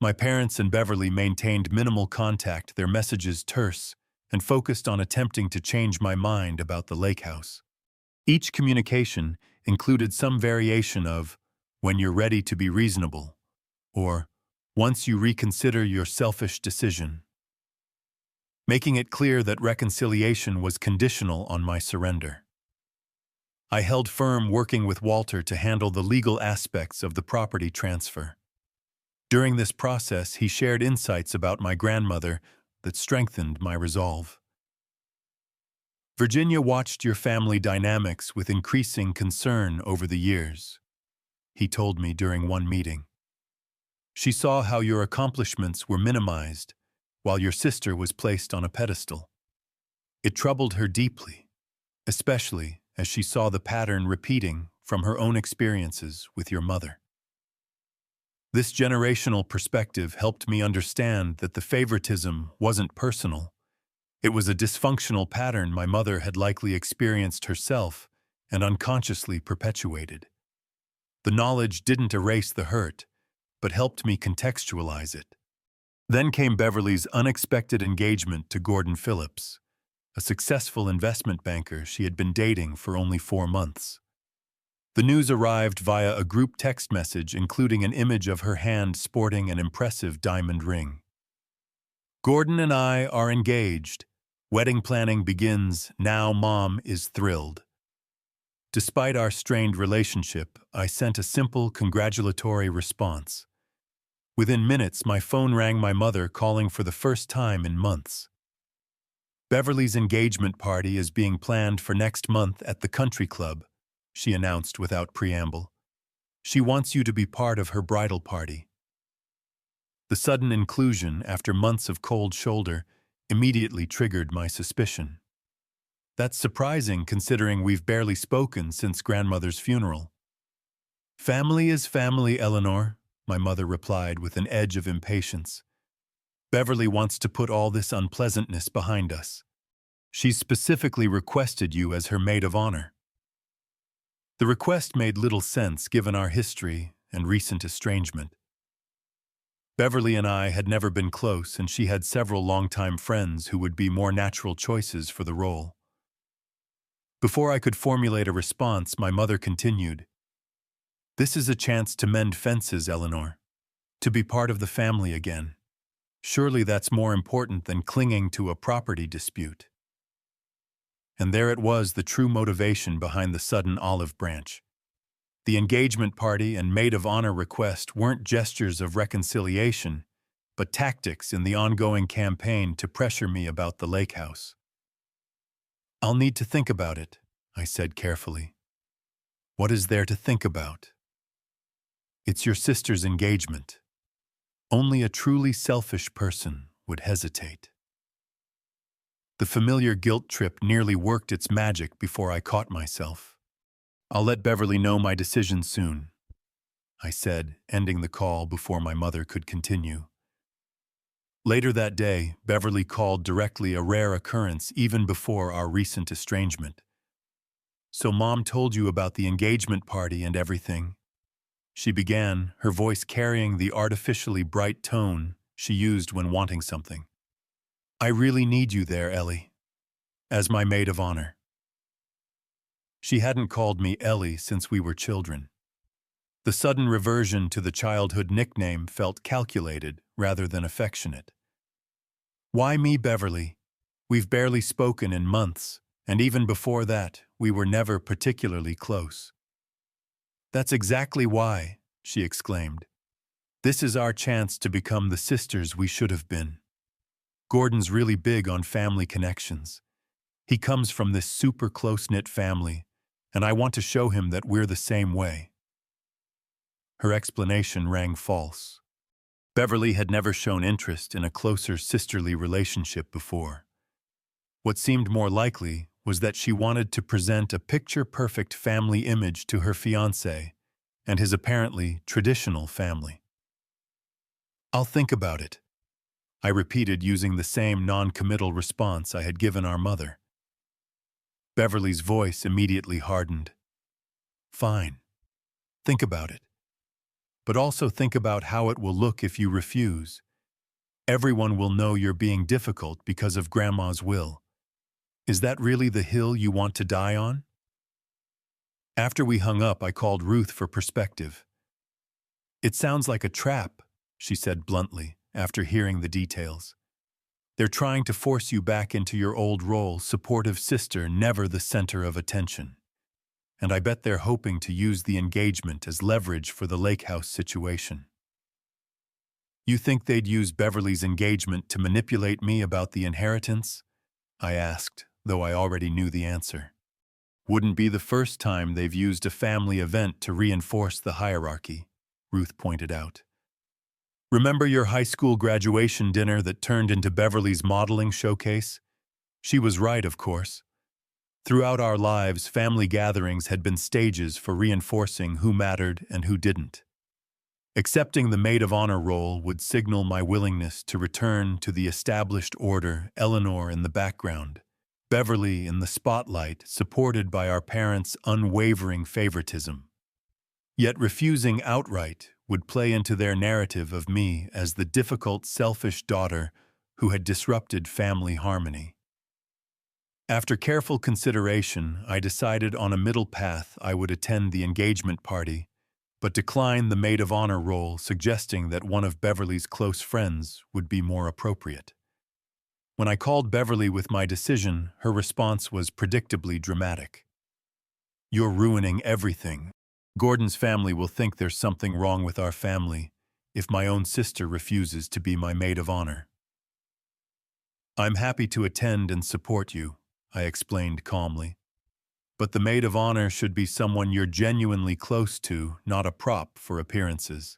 My parents and Beverly maintained minimal contact, their messages terse, and focused on attempting to change my mind about the lake house. Each communication included some variation of, "when you're ready to be reasonable," or "once you reconsider your selfish decision," making it clear that reconciliation was conditional on my surrender. I held firm, working with Walter to handle the legal aspects of the property transfer. During this process, he shared insights about my grandmother that strengthened my resolve. Virginia watched your family dynamics with increasing concern over the years, he told me during one meeting. She saw how your accomplishments were minimized, while your sister was placed on a pedestal. It troubled her deeply, especially as she saw the pattern repeating from her own experiences with your mother. This generational perspective helped me understand that the favoritism wasn't personal. It was a dysfunctional pattern my mother had likely experienced herself and unconsciously perpetuated. The knowledge didn't erase the hurt, but helped me contextualize it. Then came Beverly's unexpected engagement to Gordon Phillips, a successful investment banker she had been dating for only 4 months. The news arrived via a group text message including an image of her hand sporting an impressive diamond ring. Gordon and I are engaged. Wedding planning begins. Now Mom is thrilled. Despite our strained relationship, I sent a simple congratulatory response. Within minutes, my phone rang, my mother calling for the first time in months. Beverly's engagement party is being planned for next month at the country club, she announced without preamble. She wants you to be part of her bridal party. The sudden inclusion, after months of cold shoulder, immediately triggered my suspicion. That's surprising considering we've barely spoken since grandmother's funeral. Family is family, Eleanor, my mother replied with an edge of impatience. Beverly wants to put all this unpleasantness behind us. She specifically requested you as her maid of honor. The request made little sense given our history and recent estrangement. Beverly and I had never been close, and she had several longtime friends who would be more natural choices for the role. Before I could formulate a response, my mother continued, "This is a chance to mend fences, Eleanor, to be part of the family again. Surely that's more important than clinging to a property dispute." And there it was, the true motivation behind the sudden olive branch. The engagement party and maid of honor request weren't gestures of reconciliation, but tactics in the ongoing campaign to pressure me about the lake house. "I'll need to think about it," I said carefully. "What is there to think about? It's your sister's engagement. Only a truly selfish person would hesitate." The familiar guilt trip nearly worked its magic before I caught myself. "I'll let Beverly know my decision soon," I said, ending the call before my mother could continue. Later that day, Beverly called directly, a rare occurrence even before our recent estrangement. "So Mom told you about the engagement party and everything?" She began, her voice carrying the artificially bright tone she used when wanting something. "I really need you there, Ellie, as my maid of honor." She hadn't called me Ellie since we were children. The sudden reversion to the childhood nickname felt calculated rather than affectionate. "Why me, Beverly? We've barely spoken in months, and even before that, we were never particularly close." "That's exactly why," she exclaimed. "This is our chance to become the sisters we should have been. Gordon's really big on family connections. He comes from this super close-knit family, and I want to show him that we're the same way." Her explanation rang false. Beverly had never shown interest in a closer sisterly relationship before. What seemed more likely was that she wanted to present a picture-perfect family image to her fiancé and his apparently traditional family. "I'll think about it," I repeated, using the same non-committal response I had given our mother. Beverly's voice immediately hardened. "Fine. Think about it. But also think about how it will look if you refuse. Everyone will know you're being difficult because of Grandma's will. Is that really the hill you want to die on?" After we hung up, I called Ruth for perspective. "It sounds like a trap," she said bluntly, after hearing the details. "They're trying to force you back into your old role, supportive sister, never the center of attention. And I bet they're hoping to use the engagement as leverage for the lake house situation." "You think they'd use Beverly's engagement to manipulate me about the inheritance?" I asked, though I already knew the answer. Wouldn't be the first time they've used a family event to reinforce the hierarchy, Ruth pointed out. Remember your high school graduation dinner that turned into Beverly's modeling showcase? She was right, of course. Throughout our lives, family gatherings had been stages for reinforcing who mattered and who didn't. Accepting the maid of honor role would signal my willingness to return to the established order, Eleanor in the background, Beverly in the spotlight, supported by our parents' unwavering favoritism. Yet refusing outright would play into their narrative of me as the difficult, selfish daughter who had disrupted family harmony. After careful consideration, I decided on a middle path. I would attend the engagement party, but decline the maid of honor role, suggesting that one of Beverly's close friends would be more appropriate. When I called Beverly with my decision, her response was predictably dramatic. "You're ruining everything. Gordon's family will think there's something wrong with our family if my own sister refuses to be my maid of honor." "I'm happy to attend and support you," I explained calmly. "But the maid of honor should be someone you're genuinely close to, not a prop for appearances."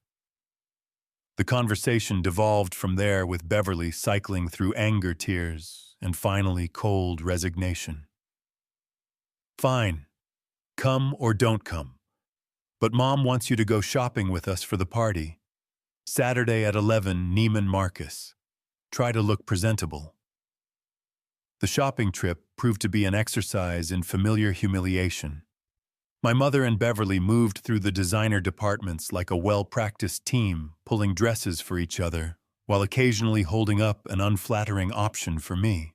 The conversation devolved from there, with Beverly cycling through anger, tears, and finally cold resignation. "Fine. Come or don't come. But Mom wants you to go shopping with us for the party. Saturday at 11, Neiman Marcus. Try to look presentable." The shopping trip proved to be an exercise in familiar humiliation. My mother and Beverly moved through the designer departments like a well-practiced team, pulling dresses for each other, while occasionally holding up an unflattering option for me.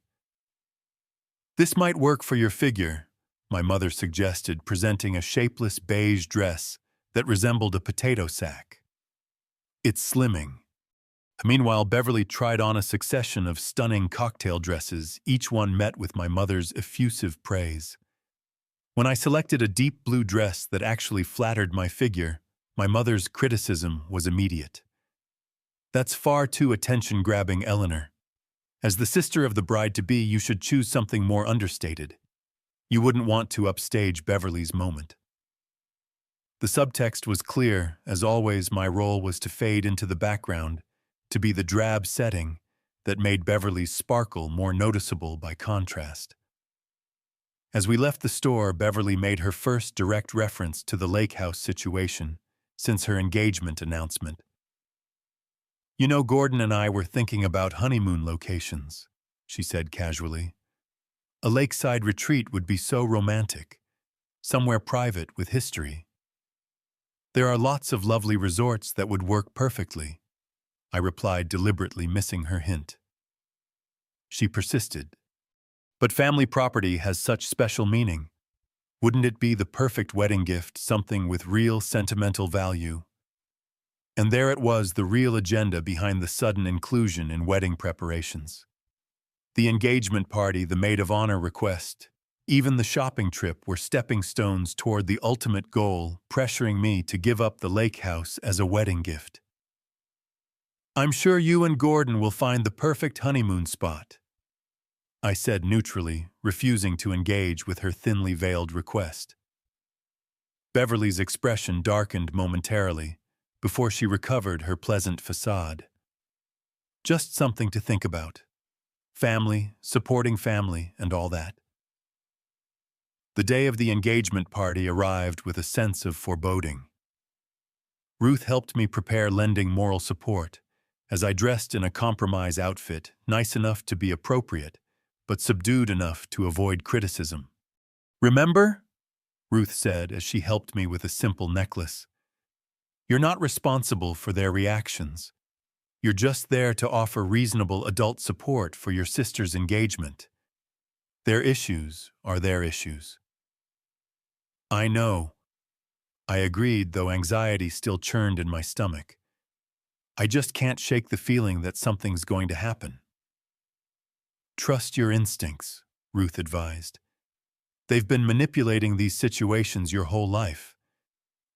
"This might work for your figure," my mother suggested, presenting a shapeless beige dress that resembled a potato sack. "It's slimming." Meanwhile, Beverly tried on a succession of stunning cocktail dresses, each one met with my mother's effusive praise. When I selected a deep blue dress that actually flattered my figure, my mother's criticism was immediate. "That's far too attention-grabbing, Eleanor. As the sister of the bride-to-be, you should choose something more understated. You wouldn't want to upstage Beverly's moment." The subtext was clear. As always, my role was to fade into the background, to be the drab setting that made Beverly's sparkle more noticeable by contrast. As we left the store, Beverly made her first direct reference to the lake house situation since her engagement announcement. "You know, Gordon and I were thinking about honeymoon locations," she said casually. "A lakeside retreat would be so romantic, somewhere private with history." "There are lots of lovely resorts that would work perfectly," I replied, deliberately missing her hint. She persisted. "But family property has such special meaning. Wouldn't it be the perfect wedding gift, something with real sentimental value?" And there it was, the real agenda behind the sudden inclusion in wedding preparations. The engagement party, the maid of honor request, even the shopping trip were stepping stones toward the ultimate goal, pressuring me to give up the lake house as a wedding gift. "I'm sure you and Gordon will find the perfect honeymoon spot," I said neutrally, refusing to engage with her thinly veiled request. Beverly's expression darkened momentarily before she recovered her pleasant facade. "Just something to think about. Family, supporting family, and all that." The day of the engagement party arrived with a sense of foreboding. Ruth helped me prepare, lending moral support, as I dressed in a compromise outfit, nice enough to be appropriate, but subdued enough to avoid criticism. "Remember?" Ruth said as she helped me with a simple necklace. "You're not responsible for their reactions. You're just there to offer reasonable adult support for your sister's engagement. Their issues are their issues." "I know," I agreed, though anxiety still churned in my stomach. "I just can't shake the feeling that something's going to happen." "Trust your instincts," Ruth advised. "They've been manipulating these situations your whole life.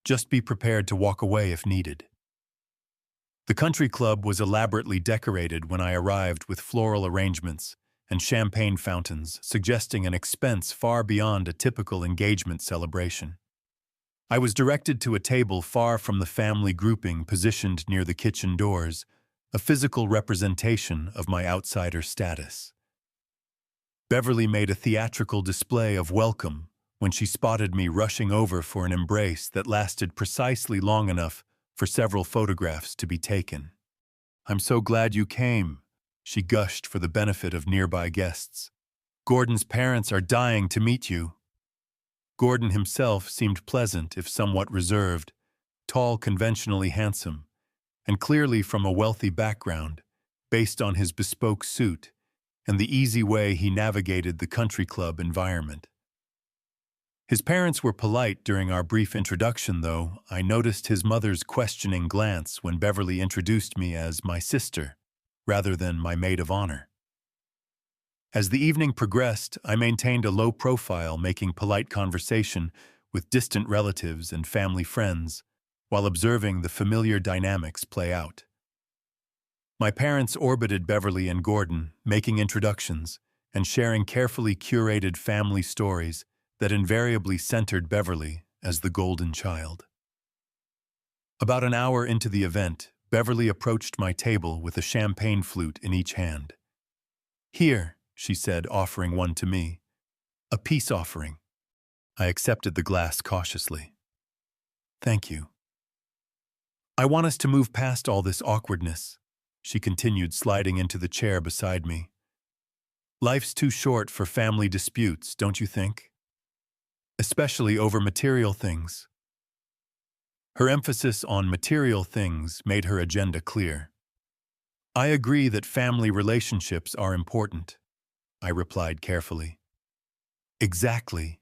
Just be prepared to walk away if needed." The country club was elaborately decorated when I arrived, with floral arrangements and champagne fountains, suggesting an expense far beyond a typical engagement celebration. I was directed to a table far from the family grouping positioned near the kitchen doors, a physical representation of my outsider status. Beverly made a theatrical display of welcome when she spotted me rushing over for an embrace that lasted precisely long enough for several photographs to be taken. "I'm so glad you came," she gushed for the benefit of nearby guests. "Gordon's parents are dying to meet you." Gordon himself seemed pleasant if somewhat reserved, tall, conventionally handsome, and clearly from a wealthy background, based on his bespoke suit and the easy way he navigated the country club environment. His parents were polite during our brief introduction, though I noticed his mother's questioning glance when Beverly introduced me as my sister, rather than my maid of honor. As the evening progressed, I maintained a low profile, making polite conversation with distant relatives and family friends, while observing the familiar dynamics play out. My parents orbited Beverly and Gordon, making introductions and sharing carefully curated family stories that invariably centered Beverly as the golden child. About an hour into the event, Beverly approached my table with a champagne flute in each hand. "Here," she said, offering one to me. "A peace offering." I accepted the glass cautiously. "Thank you." "I want us to move past all this awkwardness," she continued, sliding into the chair beside me. "Life's too short for family disputes, don't you think? Especially over material things." Her emphasis on material things made her agenda clear. "I agree that family relationships are important," I replied carefully. "Exactly,"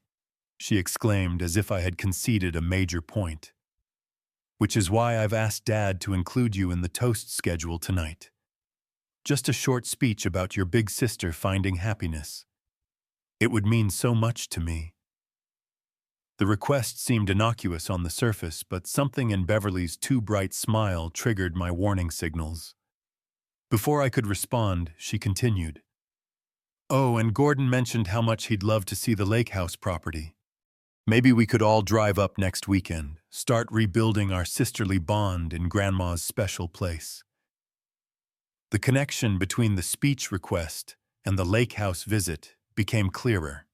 she exclaimed as if I had conceded a major point. "Which is why I've asked Dad to include you in the toast schedule tonight. Just a short speech about your big sister finding happiness. It would mean so much to me." The request seemed innocuous on the surface, but something in Beverly's too bright smile triggered my warning signals. Before I could respond, she continued. "Oh, and Gordon mentioned how much he'd love to see the lake house property. Maybe we could all drive up next weekend, start rebuilding our sisterly bond in Grandma's special place." The connection between the speech request and the lake house visit became clearer.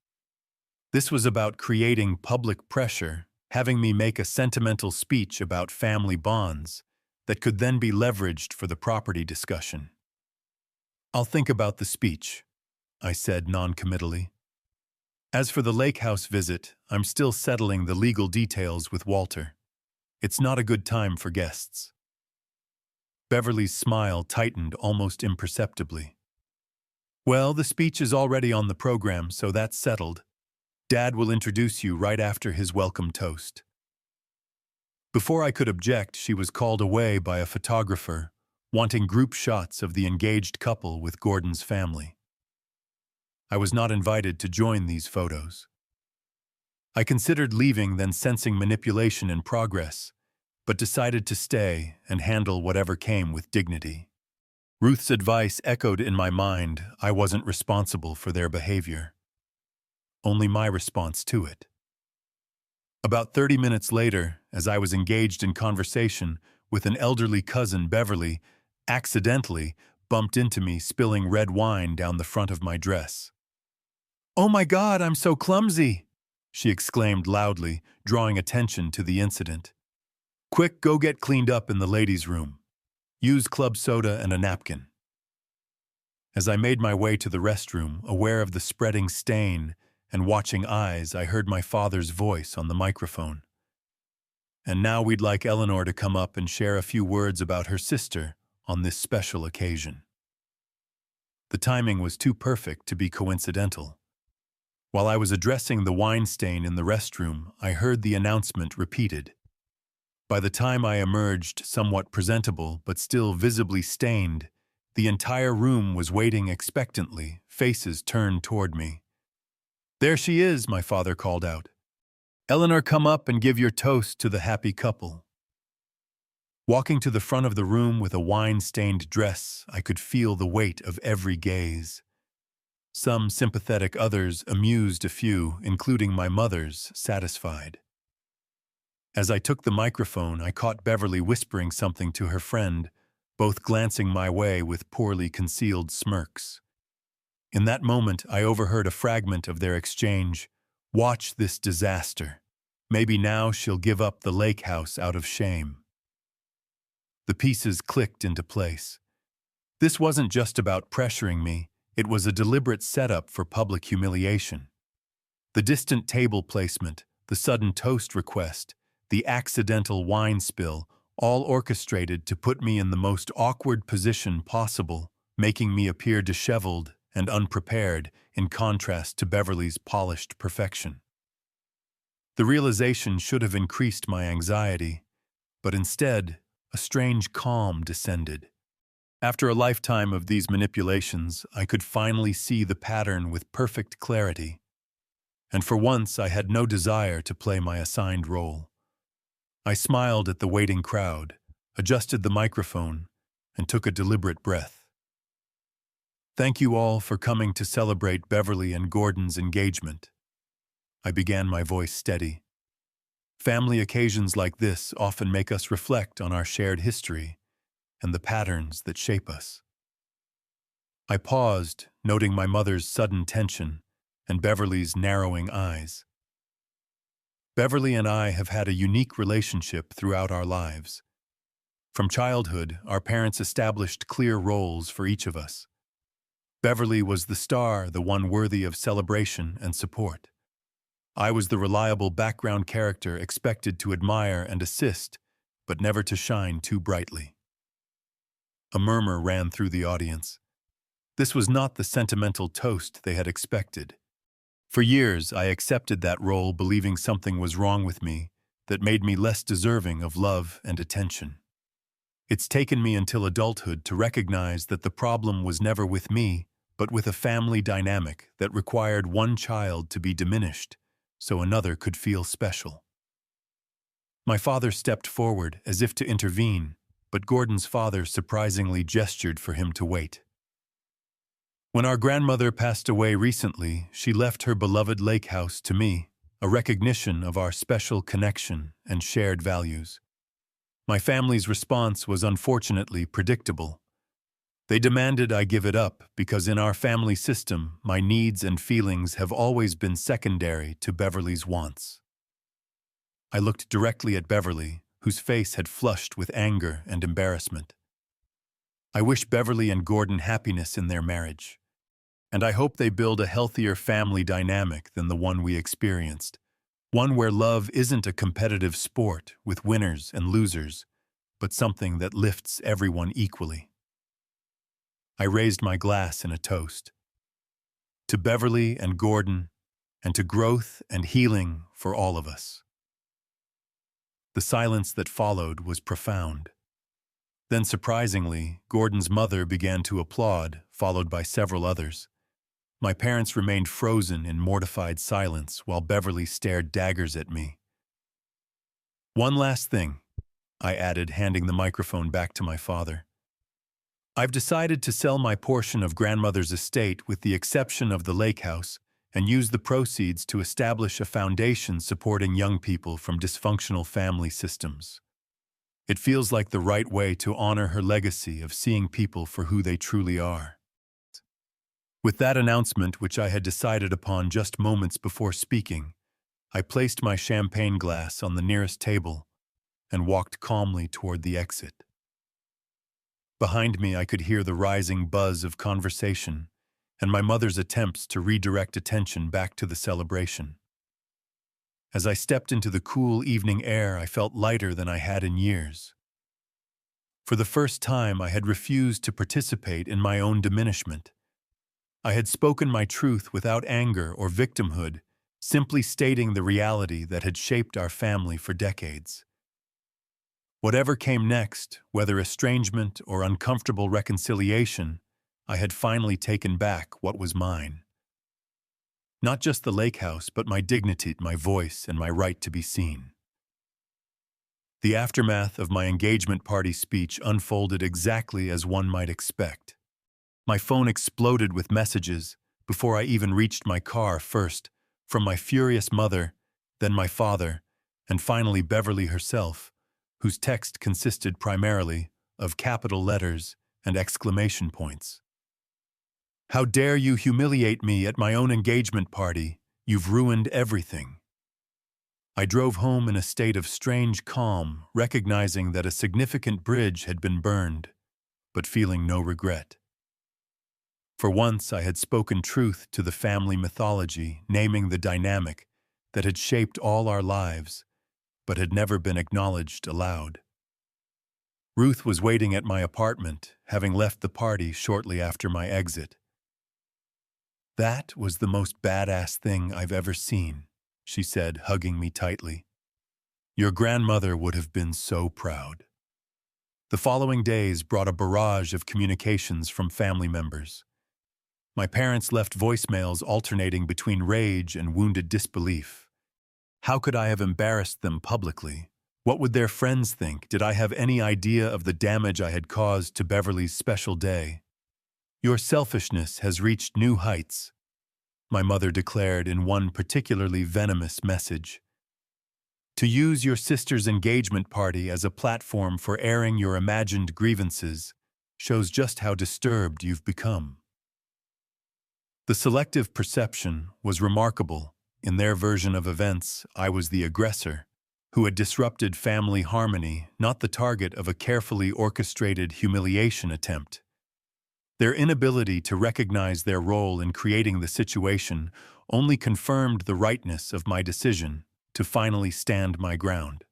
This was about creating public pressure, having me make a sentimental speech about family bonds that could then be leveraged for the property discussion. "I'll think about the speech," I said noncommittally. "As for the lake house visit, I'm still settling the legal details with Walter. It's not a good time for guests." Beverly's smile tightened almost imperceptibly. "Well, the speech is already on the program, so that's settled. Dad will introduce you right after his welcome toast." Before I could object, she was called away by a photographer, wanting group shots of the engaged couple with Gordon's family. I was not invited to join these photos. I considered leaving, then sensing manipulation in progress, but decided to stay and handle whatever came with dignity. Ruth's advice echoed in my mind. I wasn't responsible for their behavior. Only my response to it. About 30 minutes later, as I was engaged in conversation with an elderly cousin, Beverly accidentally bumped into me, spilling red wine down the front of my dress. "Oh my God, I'm so clumsy!" she exclaimed loudly, drawing attention to the incident. "Quick, go get cleaned up in the ladies' room. Use club soda and a napkin." As I made my way to the restroom, aware of the spreading stain and watching eyes, I heard my father's voice on the microphone. "And now we'd like Eleanor to come up and share a few words about her sister on this special occasion." The timing was too perfect to be coincidental. While I was addressing the wine stain in the restroom, I heard the announcement repeated. By the time I emerged, somewhat presentable but still visibly stained, the entire room was waiting expectantly, faces turned toward me. "There she is," my father called out. "Eleanor, come up and give your toast to the happy couple." Walking to the front of the room with a wine-stained dress, I could feel the weight of every gaze. Some sympathetic, others amused, a few, including my mother's, satisfied. As I took the microphone, I caught Beverly whispering something to her friend, both glancing my way with poorly concealed smirks. In that moment, I overheard a fragment of their exchange. "Watch this disaster. Maybe now she'll give up the lake house out of shame." The pieces clicked into place. This wasn't just about pressuring me, it was a deliberate setup for public humiliation. The distant table placement, the sudden toast request, the accidental wine spill, all orchestrated to put me in the most awkward position possible, making me appear disheveled and unprepared in contrast to Beverly's polished perfection. The realization should have increased my anxiety, but instead, a strange calm descended. After a lifetime of these manipulations, I could finally see the pattern with perfect clarity, and for once I had no desire to play my assigned role. I smiled at the waiting crowd, adjusted the microphone, and took a deliberate breath. "Thank you all for coming to celebrate Beverly and Gordon's engagement." I began, my voice steady. Family occasions like this often make us reflect on our shared history and the patterns that shape us. I paused, noting my mother's sudden tension and Beverly's narrowing eyes. Beverly and I have had a unique relationship throughout our lives. From childhood, our parents established clear roles for each of us. Beverly was the star, the one worthy of celebration and support. I was the reliable background character expected to admire and assist, but never to shine too brightly. A murmur ran through the audience. This was not the sentimental toast they had expected. For years, I accepted that role, believing something was wrong with me that made me less deserving of love and attention. It's taken me until adulthood to recognize that the problem was never with me, but with a family dynamic that required one child to be diminished so another could feel special. My father stepped forward as if to intervene, but Gordon's father surprisingly gestured for him to wait. When our grandmother passed away recently, she left her beloved lake house to me, a recognition of our special connection and shared values. My family's response was unfortunately predictable. They demanded I give it up because in our family system, my needs and feelings have always been secondary to Beverly's wants. I looked directly at Beverly, whose face had flushed with anger and embarrassment. I wish Beverly and Gordon happiness in their marriage, and I hope they build a healthier family dynamic than the one we experienced, one where love isn't a competitive sport with winners and losers, but something that lifts everyone equally. I raised my glass in a toast. To Beverly and Gordon, and to growth and healing for all of us. The silence that followed was profound. Then, surprisingly, Gordon's mother began to applaud, followed by several others. My parents remained frozen in mortified silence while Beverly stared daggers at me. "One last thing," I added, handing the microphone back to my father. "I've decided to sell my portion of grandmother's estate with the exception of the lake house and use the proceeds to establish a foundation supporting young people from dysfunctional family systems. It feels like the right way to honor her legacy of seeing people for who they truly are." With that announcement, which I had decided upon just moments before speaking, I placed my champagne glass on the nearest table and walked calmly toward the exit. Behind me, I could hear the rising buzz of conversation and my mother's attempts to redirect attention back to the celebration. As I stepped into the cool evening air, I felt lighter than I had in years. For the first time, I had refused to participate in my own diminishment. I had spoken my truth without anger or victimhood, simply stating the reality that had shaped our family for decades. Whatever came next, whether estrangement or uncomfortable reconciliation, I had finally taken back what was mine. Not just the lake house, but my dignity, my voice, and my right to be seen. The aftermath of my engagement party speech unfolded exactly as one might expect. My phone exploded with messages, before I even reached my car first, from my furious mother, then my father, and finally Beverly herself, whose text consisted primarily of capital letters and exclamation points. "How dare you humiliate me at my own engagement party? You've ruined everything." I drove home in a state of strange calm, recognizing that a significant bridge had been burned, but feeling no regret. For once I had spoken truth to the family mythology, naming the dynamic that had shaped all our lives, but had never been acknowledged aloud. Ruth was waiting at my apartment, having left the party shortly after my exit. "That was the most badass thing I've ever seen," she said, hugging me tightly. "Your grandmother would have been so proud." The following days brought a barrage of communications from family members. My parents left voicemails alternating between rage and wounded disbelief. How could I have embarrassed them publicly? What would their friends think? Did I have any idea of the damage I had caused to Beverly's special day? "Your selfishness has reached new heights," my mother declared in one particularly venomous message. "To use your sister's engagement party as a platform for airing your imagined grievances shows just how disturbed you've become." The selective perception was remarkable. In their version of events, I was the aggressor, who had disrupted family harmony, not the target of a carefully orchestrated humiliation attempt. Their inability to recognize their role in creating the situation only confirmed the rightness of my decision to finally stand my ground.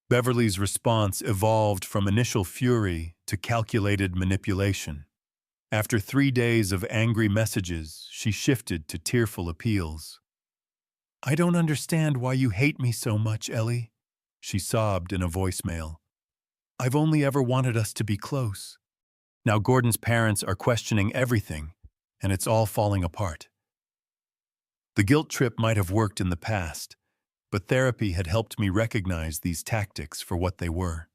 Beverly's response evolved from initial fury to calculated manipulation. After 3 days of angry messages, she shifted to tearful appeals. "I don't understand why you hate me so much, Ellie," she sobbed in a voicemail. "I've only ever wanted us to be close. Now Gordon's parents are questioning everything, and it's all falling apart." The guilt trip might have worked in the past, but therapy had helped me recognize these tactics for what they were.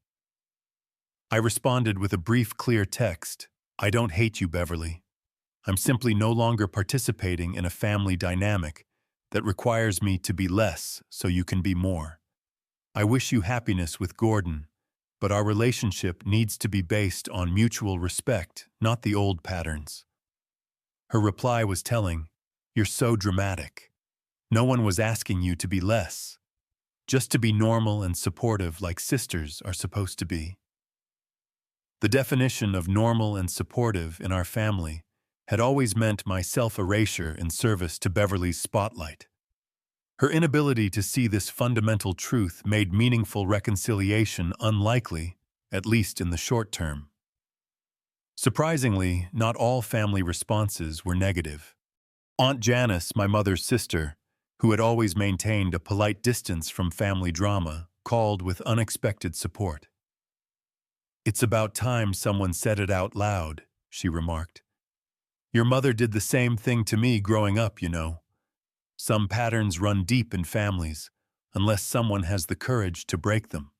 I responded with a brief, clear text. "I don't hate you, Beverly. I'm simply no longer participating in a family dynamic that requires me to be less so you can be more. I wish you happiness with Gordon, but our relationship needs to be based on mutual respect, not the old patterns." Her reply was telling. "You're so dramatic. No one was asking you to be less, just to be normal and supportive like sisters are supposed to be." The definition of normal and supportive in our family had always meant my self-erasure in service to Beverly's spotlight. Her inability to see this fundamental truth made meaningful reconciliation unlikely, at least in the short term. Surprisingly, not all family responses were negative. Aunt Janice, my mother's sister, who had always maintained a polite distance from family drama, called with unexpected support. "It's about time someone said it out loud," she remarked. "Your mother did the same thing to me growing up, you know. Some patterns run deep in families, unless someone has the courage to break them."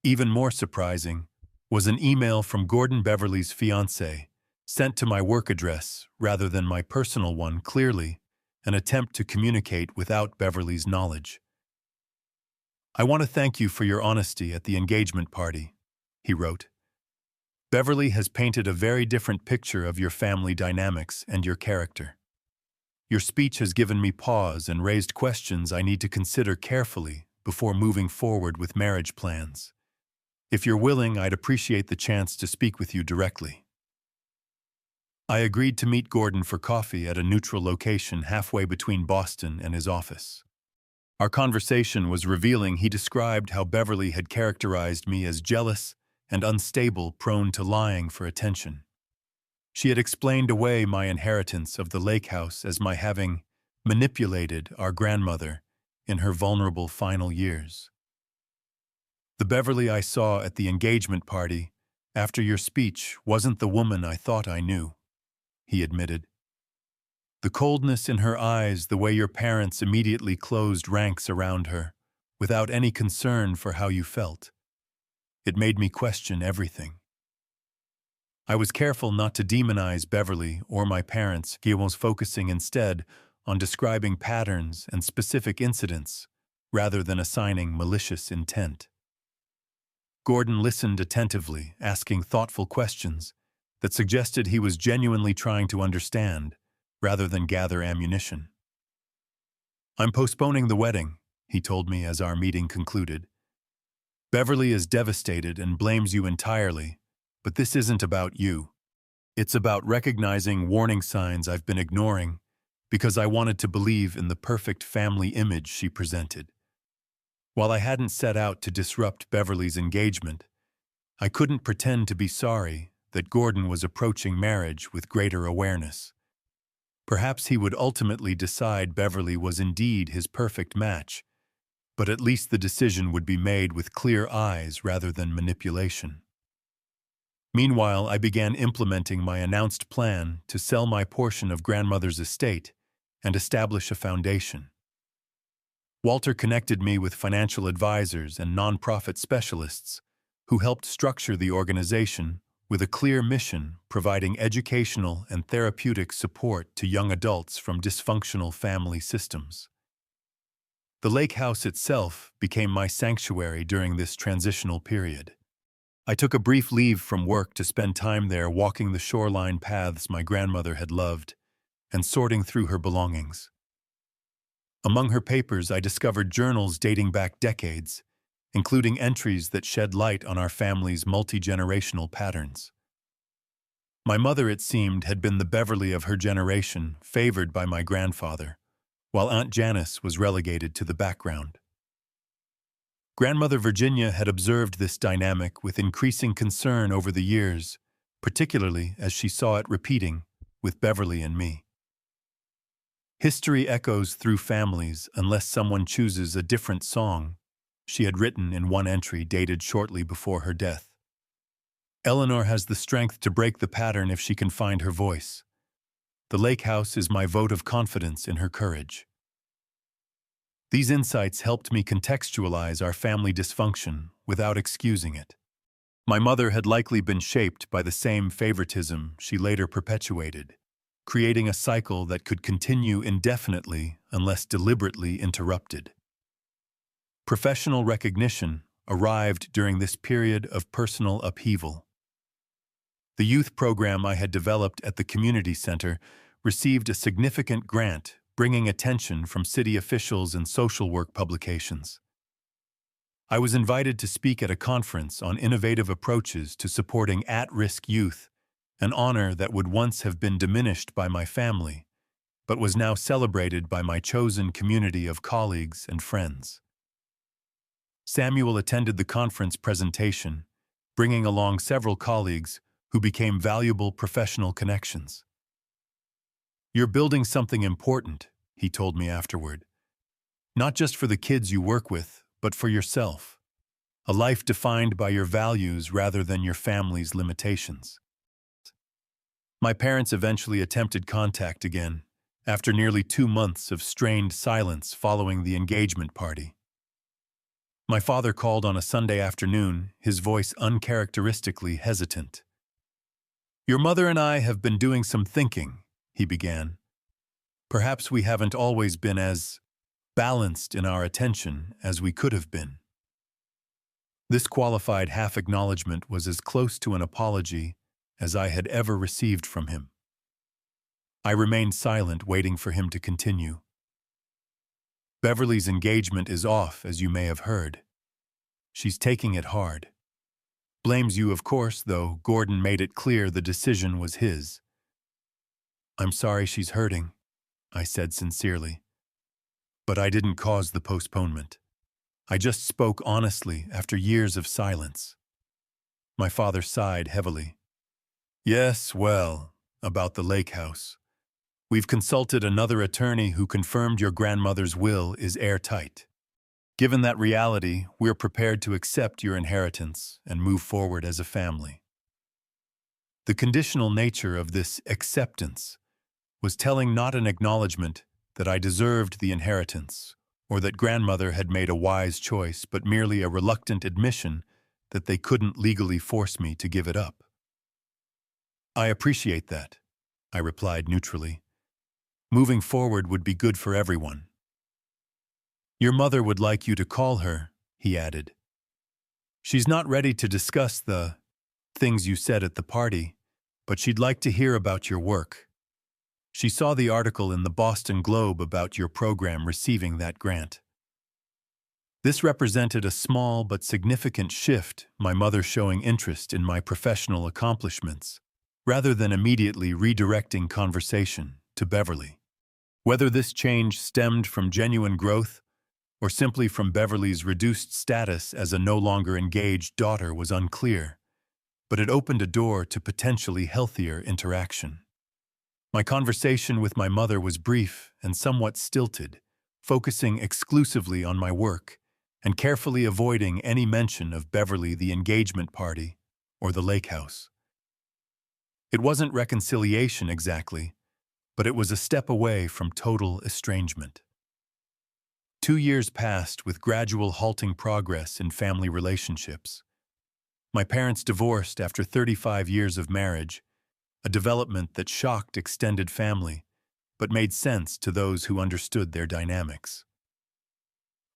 Even more surprising was an email from Gordon Beverly's fiancé, sent to my work address rather than my personal one, clearly an attempt to communicate without Beverly's knowledge. "I want to thank you for your honesty at the engagement party," he wrote. "Beverly has painted a very different picture of your family dynamics and your character. Your speech has given me pause and raised questions I need to consider carefully before moving forward with marriage plans. If you're willing, I'd appreciate the chance to speak with you directly." I agreed to meet Gordon for coffee at a neutral location halfway between Boston and his office. Our conversation was revealing. He described how Beverly had characterized me as jealous and unstable, prone to lying for attention. She had explained away my inheritance of the lake house as my having manipulated our grandmother in her vulnerable final years. "The Beverly I saw at the engagement party after your speech wasn't the woman I thought I knew," he admitted. "The coldness in her eyes, the way your parents immediately closed ranks around her, without any concern for how you felt. It made me question everything." I was careful not to demonize Beverly or my parents. He was focusing instead on describing patterns and specific incidents rather than assigning malicious intent. Gordon listened attentively, asking thoughtful questions that suggested he was genuinely trying to understand rather than gather ammunition. "I'm postponing the wedding," he told me as our meeting concluded. "Beverly is devastated and blames you entirely, but this isn't about you. It's about recognizing warning signs I've been ignoring because I wanted to believe in the perfect family image she presented. While I hadn't set out to disrupt Beverly's engagement, I couldn't pretend to be sorry that Gordon was approaching marriage with greater awareness. Perhaps he would ultimately decide Beverly was indeed his perfect match, but at least the decision would be made with clear eyes rather than manipulation. Meanwhile, I began implementing my announced plan to sell my portion of grandmother's estate and establish a foundation. Walter connected me with financial advisors and nonprofit specialists who helped structure the organization with a clear mission providing educational and therapeutic support to young adults from dysfunctional family systems. The lake house itself became my sanctuary during this transitional period. I took a brief leave from work to spend time there walking the shoreline paths my grandmother had loved and sorting through her belongings. Among her papers, I discovered journals dating back decades, including entries that shed light on our family's multi-generational patterns. My mother, it seemed, had been the Beverly of her generation, favored by my grandfather, while Aunt Janice was relegated to the background. Grandmother Virginia had observed this dynamic with increasing concern over the years, particularly as she saw it repeating with Beverly and me. "History echoes through families unless someone chooses a different song," she had written in one entry dated shortly before her death. "Eleanor has the strength to break the pattern if she can find her voice. The lake house is my vote of confidence in her courage." These insights helped me contextualize our family dysfunction without excusing it. My mother had likely been shaped by the same favoritism she later perpetuated, creating a cycle that could continue indefinitely unless deliberately interrupted. Professional recognition arrived during this period of personal upheaval. The youth program I had developed at the community center received a significant grant, bringing attention from city officials and social work publications. I was invited to speak at a conference on innovative approaches to supporting at-risk youth, an honor that would once have been diminished by my family, but was now celebrated by my chosen community of colleagues and friends. Samuel attended the conference presentation, bringing along several colleagues who became valuable professional connections. "You're building something important," he told me afterward. "Not just for the kids you work with, but for yourself. A life defined by your values rather than your family's limitations." My parents eventually attempted contact again, after nearly 2 months of strained silence following the engagement party. My father called on a Sunday afternoon, his voice uncharacteristically hesitant. "Your mother and I have been doing some thinking," he began. "Perhaps we haven't always been as balanced in our attention as we could have been." This qualified half-acknowledgement was as close to an apology as I had ever received from him. I remained silent, waiting for him to continue. "Beverly's engagement is off, as you may have heard. She's taking it hard. Blames you, of course, though Gordon made it clear the decision was his." "I'm sorry she's hurting," I said sincerely. "But I didn't cause the postponement. I just spoke honestly after years of silence." My father sighed heavily. "Yes, well, about the lake house. We've consulted another attorney who confirmed your grandmother's will is airtight. Given that reality, we're prepared to accept your inheritance and move forward as a family." The conditional nature of this acceptance was telling, not an acknowledgement that I deserved the inheritance or that grandmother had made a wise choice, but merely a reluctant admission that they couldn't legally force me to give it up. I appreciate that, I replied neutrally. Moving forward would be good for everyone. Your mother would like you to call her, he added. She's not ready to discuss the things you said at the party, but she'd like to hear about your work. She saw the article in the Boston Globe about your program receiving that grant. This represented a small but significant shift, my mother showing interest in my professional accomplishments, rather than immediately redirecting conversation to Beverly. Whether this change stemmed from genuine growth or simply from Beverly's reduced status as a no longer engaged daughter was unclear, but it opened a door to potentially healthier interaction. My conversation with my mother was brief and somewhat stilted, focusing exclusively on my work and carefully avoiding any mention of Beverly, the engagement party, or the lake house. It wasn't reconciliation exactly, but it was a step away from total estrangement. 2 years passed with gradual halting progress in family relationships. My parents divorced after 35 years of marriage, a development that shocked extended family, but made sense to those who understood their dynamics.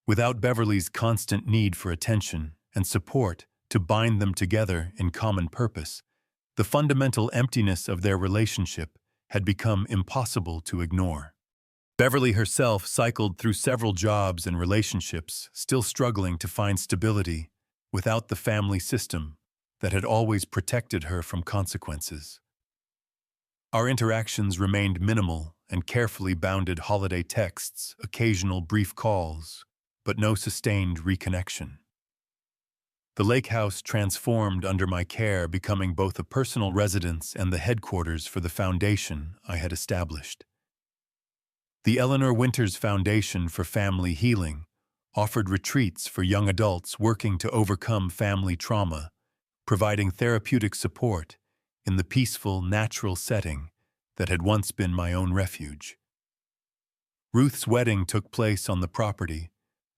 Without Beverly's constant need for attention and support to bind them together in common purpose, the fundamental emptiness of their relationship had become impossible to ignore. Beverly herself cycled through several jobs and relationships, still struggling to find stability without the family system that had always protected her from consequences. Our interactions remained minimal and carefully bounded holiday texts, occasional brief calls, but no sustained reconnection. The lake house transformed under my care, becoming both a personal residence and the headquarters for the foundation I had established. The Eleanor Winters Foundation for Family Healing offered retreats for young adults working to overcome family trauma, providing therapeutic support in the peaceful, natural setting that had once been my own refuge. Ruth's wedding took place on the property,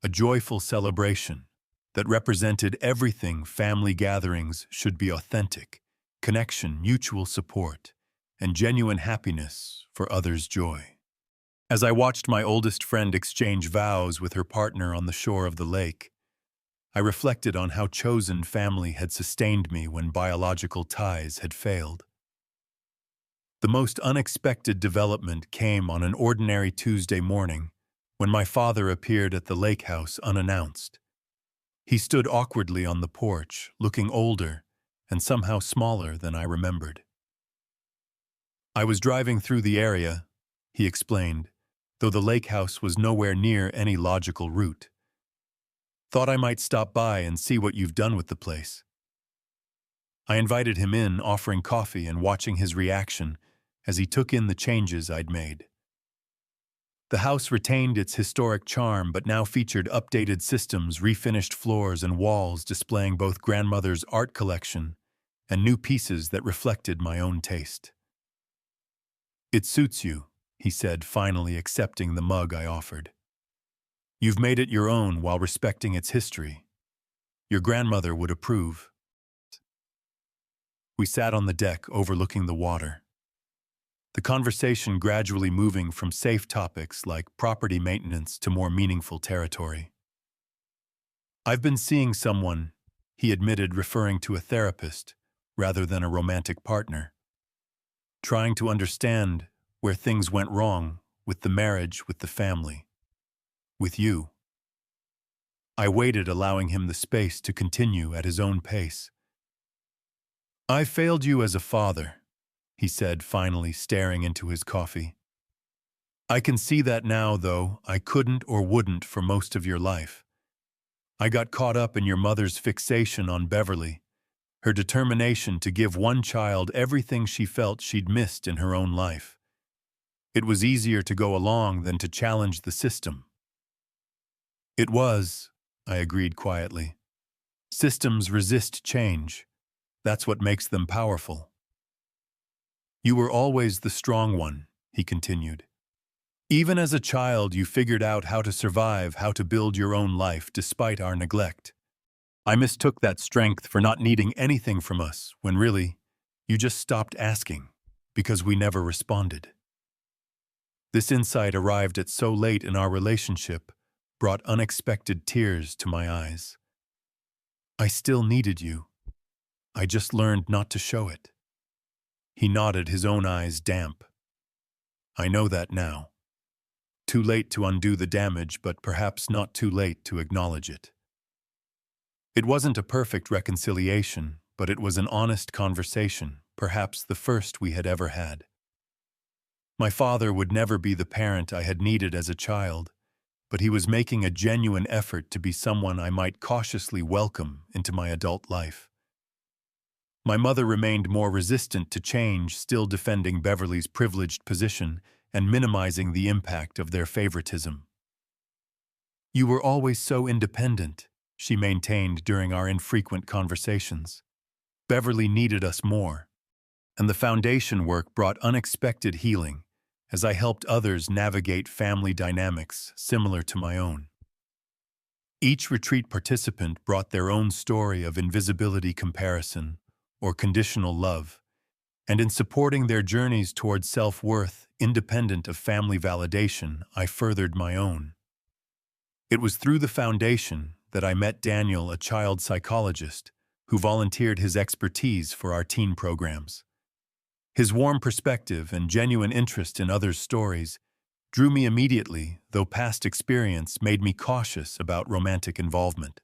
a joyful celebration that represented everything family gatherings should be: authentic, connection, mutual support, and genuine happiness for others' joy. As I watched my oldest friend exchange vows with her partner on the shore of the lake, I reflected on how chosen family had sustained me when biological ties had failed. The most unexpected development came on an ordinary Tuesday morning when my father appeared at the lake house unannounced. He stood awkwardly on the porch, looking older and somehow smaller than I remembered. I was driving through the area, he explained, though the lake house was nowhere near any logical route. Thought I might stop by and see what you've done with the place. I invited him in, offering coffee and watching his reaction as he took in the changes I'd made. The house retained its historic charm but now featured updated systems, refinished floors, and walls displaying both grandmother's art collection and new pieces that reflected my own taste. "It suits you," he said, finally accepting the mug I offered. "You've made it your own while respecting its history. Your grandmother would approve." We sat on the deck overlooking the water, the conversation gradually moving from safe topics like property maintenance to more meaningful territory. "I've been seeing someone," he admitted, referring to a therapist rather than a romantic partner, "trying to understand where things went wrong with the marriage, with the family, with you." I waited, allowing him the space to continue at his own pace. "I failed you as a father," he said, finally staring into his coffee. "I can see that now, though I couldn't or wouldn't for most of your life. I got caught up in your mother's fixation on Beverly, her determination to give one child everything she felt she'd missed in her own life. It was easier to go along than to challenge the system." "It was," I agreed quietly. "Systems resist change. That's what makes them powerful." "You were always the strong one," he continued. "Even as a child, you figured out how to survive, how to build your own life despite our neglect. I mistook that strength for not needing anything from us, when really, You just stopped asking because we never responded. This insight arrived at so late in our relationship, brought unexpected tears to my eyes. I still needed you. I just learned not to show it. He nodded, his own eyes damp. I know that now. Too late to undo the damage, but perhaps not too late to acknowledge it. It wasn't a perfect reconciliation, but it was an honest conversation, perhaps the first we had ever had. My father would never be the parent I had needed as a child, but he was making a genuine effort to be someone I might cautiously welcome into my adult life. My mother remained more resistant to change, still defending Beverly's privileged position and minimizing the impact of their favoritism. You were always so independent, she maintained during our infrequent conversations. Beverly needed us more, and the foundation work brought unexpected healing as I helped others navigate family dynamics similar to my own. Each retreat participant brought their own story of invisibility comparison or conditional love, and in supporting their journeys toward self-worth independent of family validation, I furthered my own. It was through the foundation that I met Daniel, a child psychologist, who volunteered his expertise for our teen programs. His warm perspective and genuine interest in others' stories drew me immediately, though past experience made me cautious about romantic involvement.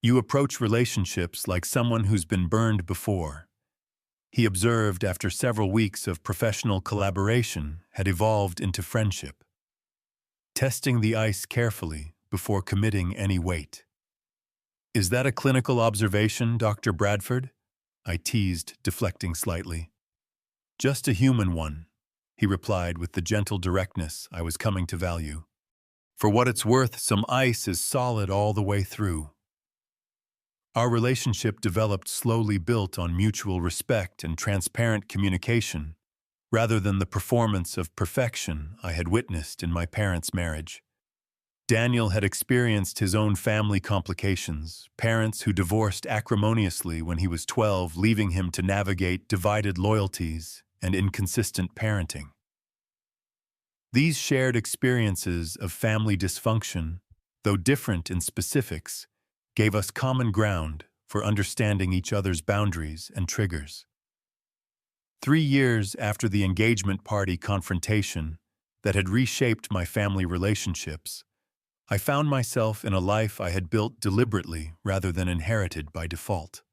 You approach relationships like someone who's been burned before, he observed after several weeks of professional collaboration had evolved into friendship. Testing the ice carefully before committing any weight. Is that a clinical observation, Dr. Bradford? I teased, deflecting slightly. Just a human one, he replied with the gentle directness I was coming to value. For what it's worth, some ice is solid all the way through. Our relationship developed slowly, built on mutual respect and transparent communication, rather than the performance of perfection I had witnessed in my parents' marriage. Daniel had experienced his own family complications, parents who divorced acrimoniously when he was 12, leaving him to navigate divided loyalties and inconsistent parenting. These shared experiences of family dysfunction, though different in specifics, gave us common ground for understanding each other's boundaries and triggers. 3 years after the engagement party confrontation that had reshaped my family relationships, I found myself in a life I had built deliberately rather than inherited by default.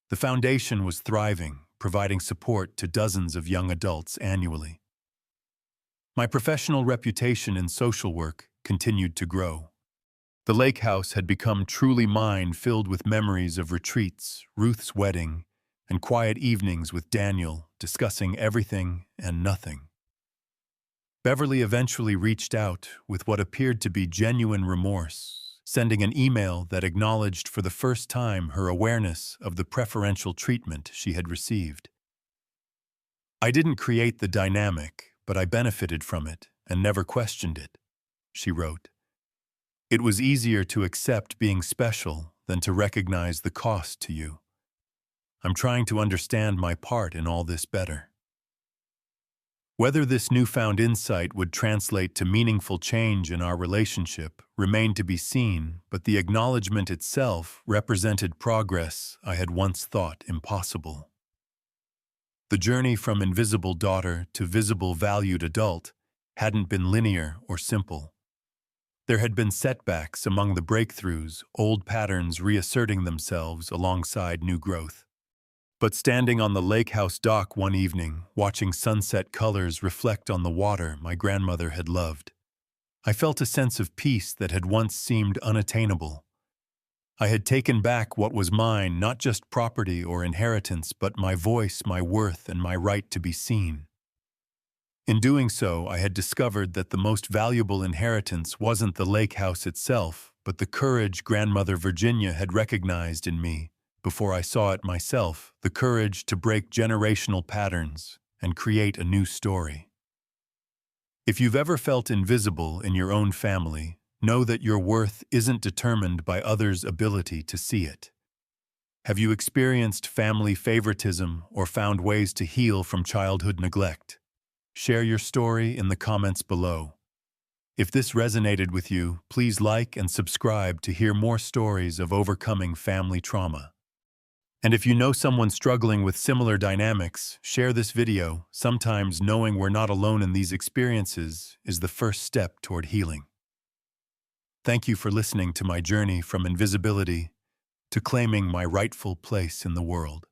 The foundation was thriving, providing support to dozens of young adults annually. My professional reputation in social work continued to grow. The lake house had become truly mine, filled with memories of retreats, Ruth's wedding, and quiet evenings with Daniel, discussing everything and nothing. Beverly eventually reached out with what appeared to be genuine remorse, sending an email that acknowledged for the first time her awareness of the preferential treatment she had received. I didn't create the dynamic, but I benefited from it and never questioned it, she wrote. It was easier to accept being special than to recognize the cost to you. I'm trying to understand my part in all this better. Whether this newfound insight would translate to meaningful change in our relationship remained to be seen, but the acknowledgement itself represented progress I had once thought impossible. The journey from invisible daughter to visible valued adult hadn't been linear or simple. There had been setbacks among the breakthroughs, old patterns reasserting themselves alongside new growth. But standing on the lake house dock one evening, watching sunset colors reflect on the water my grandmother had loved, I felt a sense of peace that had once seemed unattainable. I had taken back what was mine, not just property or inheritance, but my voice, my worth, and my right to be seen. In doing so, I had discovered that the most valuable inheritance wasn't the lake house itself, but the courage Grandmother Virginia had recognized in me, before I saw it myself, the courage to break generational patterns and create a new story. If you've ever felt invisible in your own family, know that your worth isn't determined by others' ability to see it. Have you experienced family favoritism or found ways to heal from childhood neglect? Share your story in the comments below. If this resonated with you, please like and subscribe to hear more stories of overcoming family trauma. And if you know someone struggling with similar dynamics, share this video. Sometimes knowing we're not alone in these experiences is the first step toward healing. Thank you for listening to my journey from invisibility to claiming my rightful place in the world.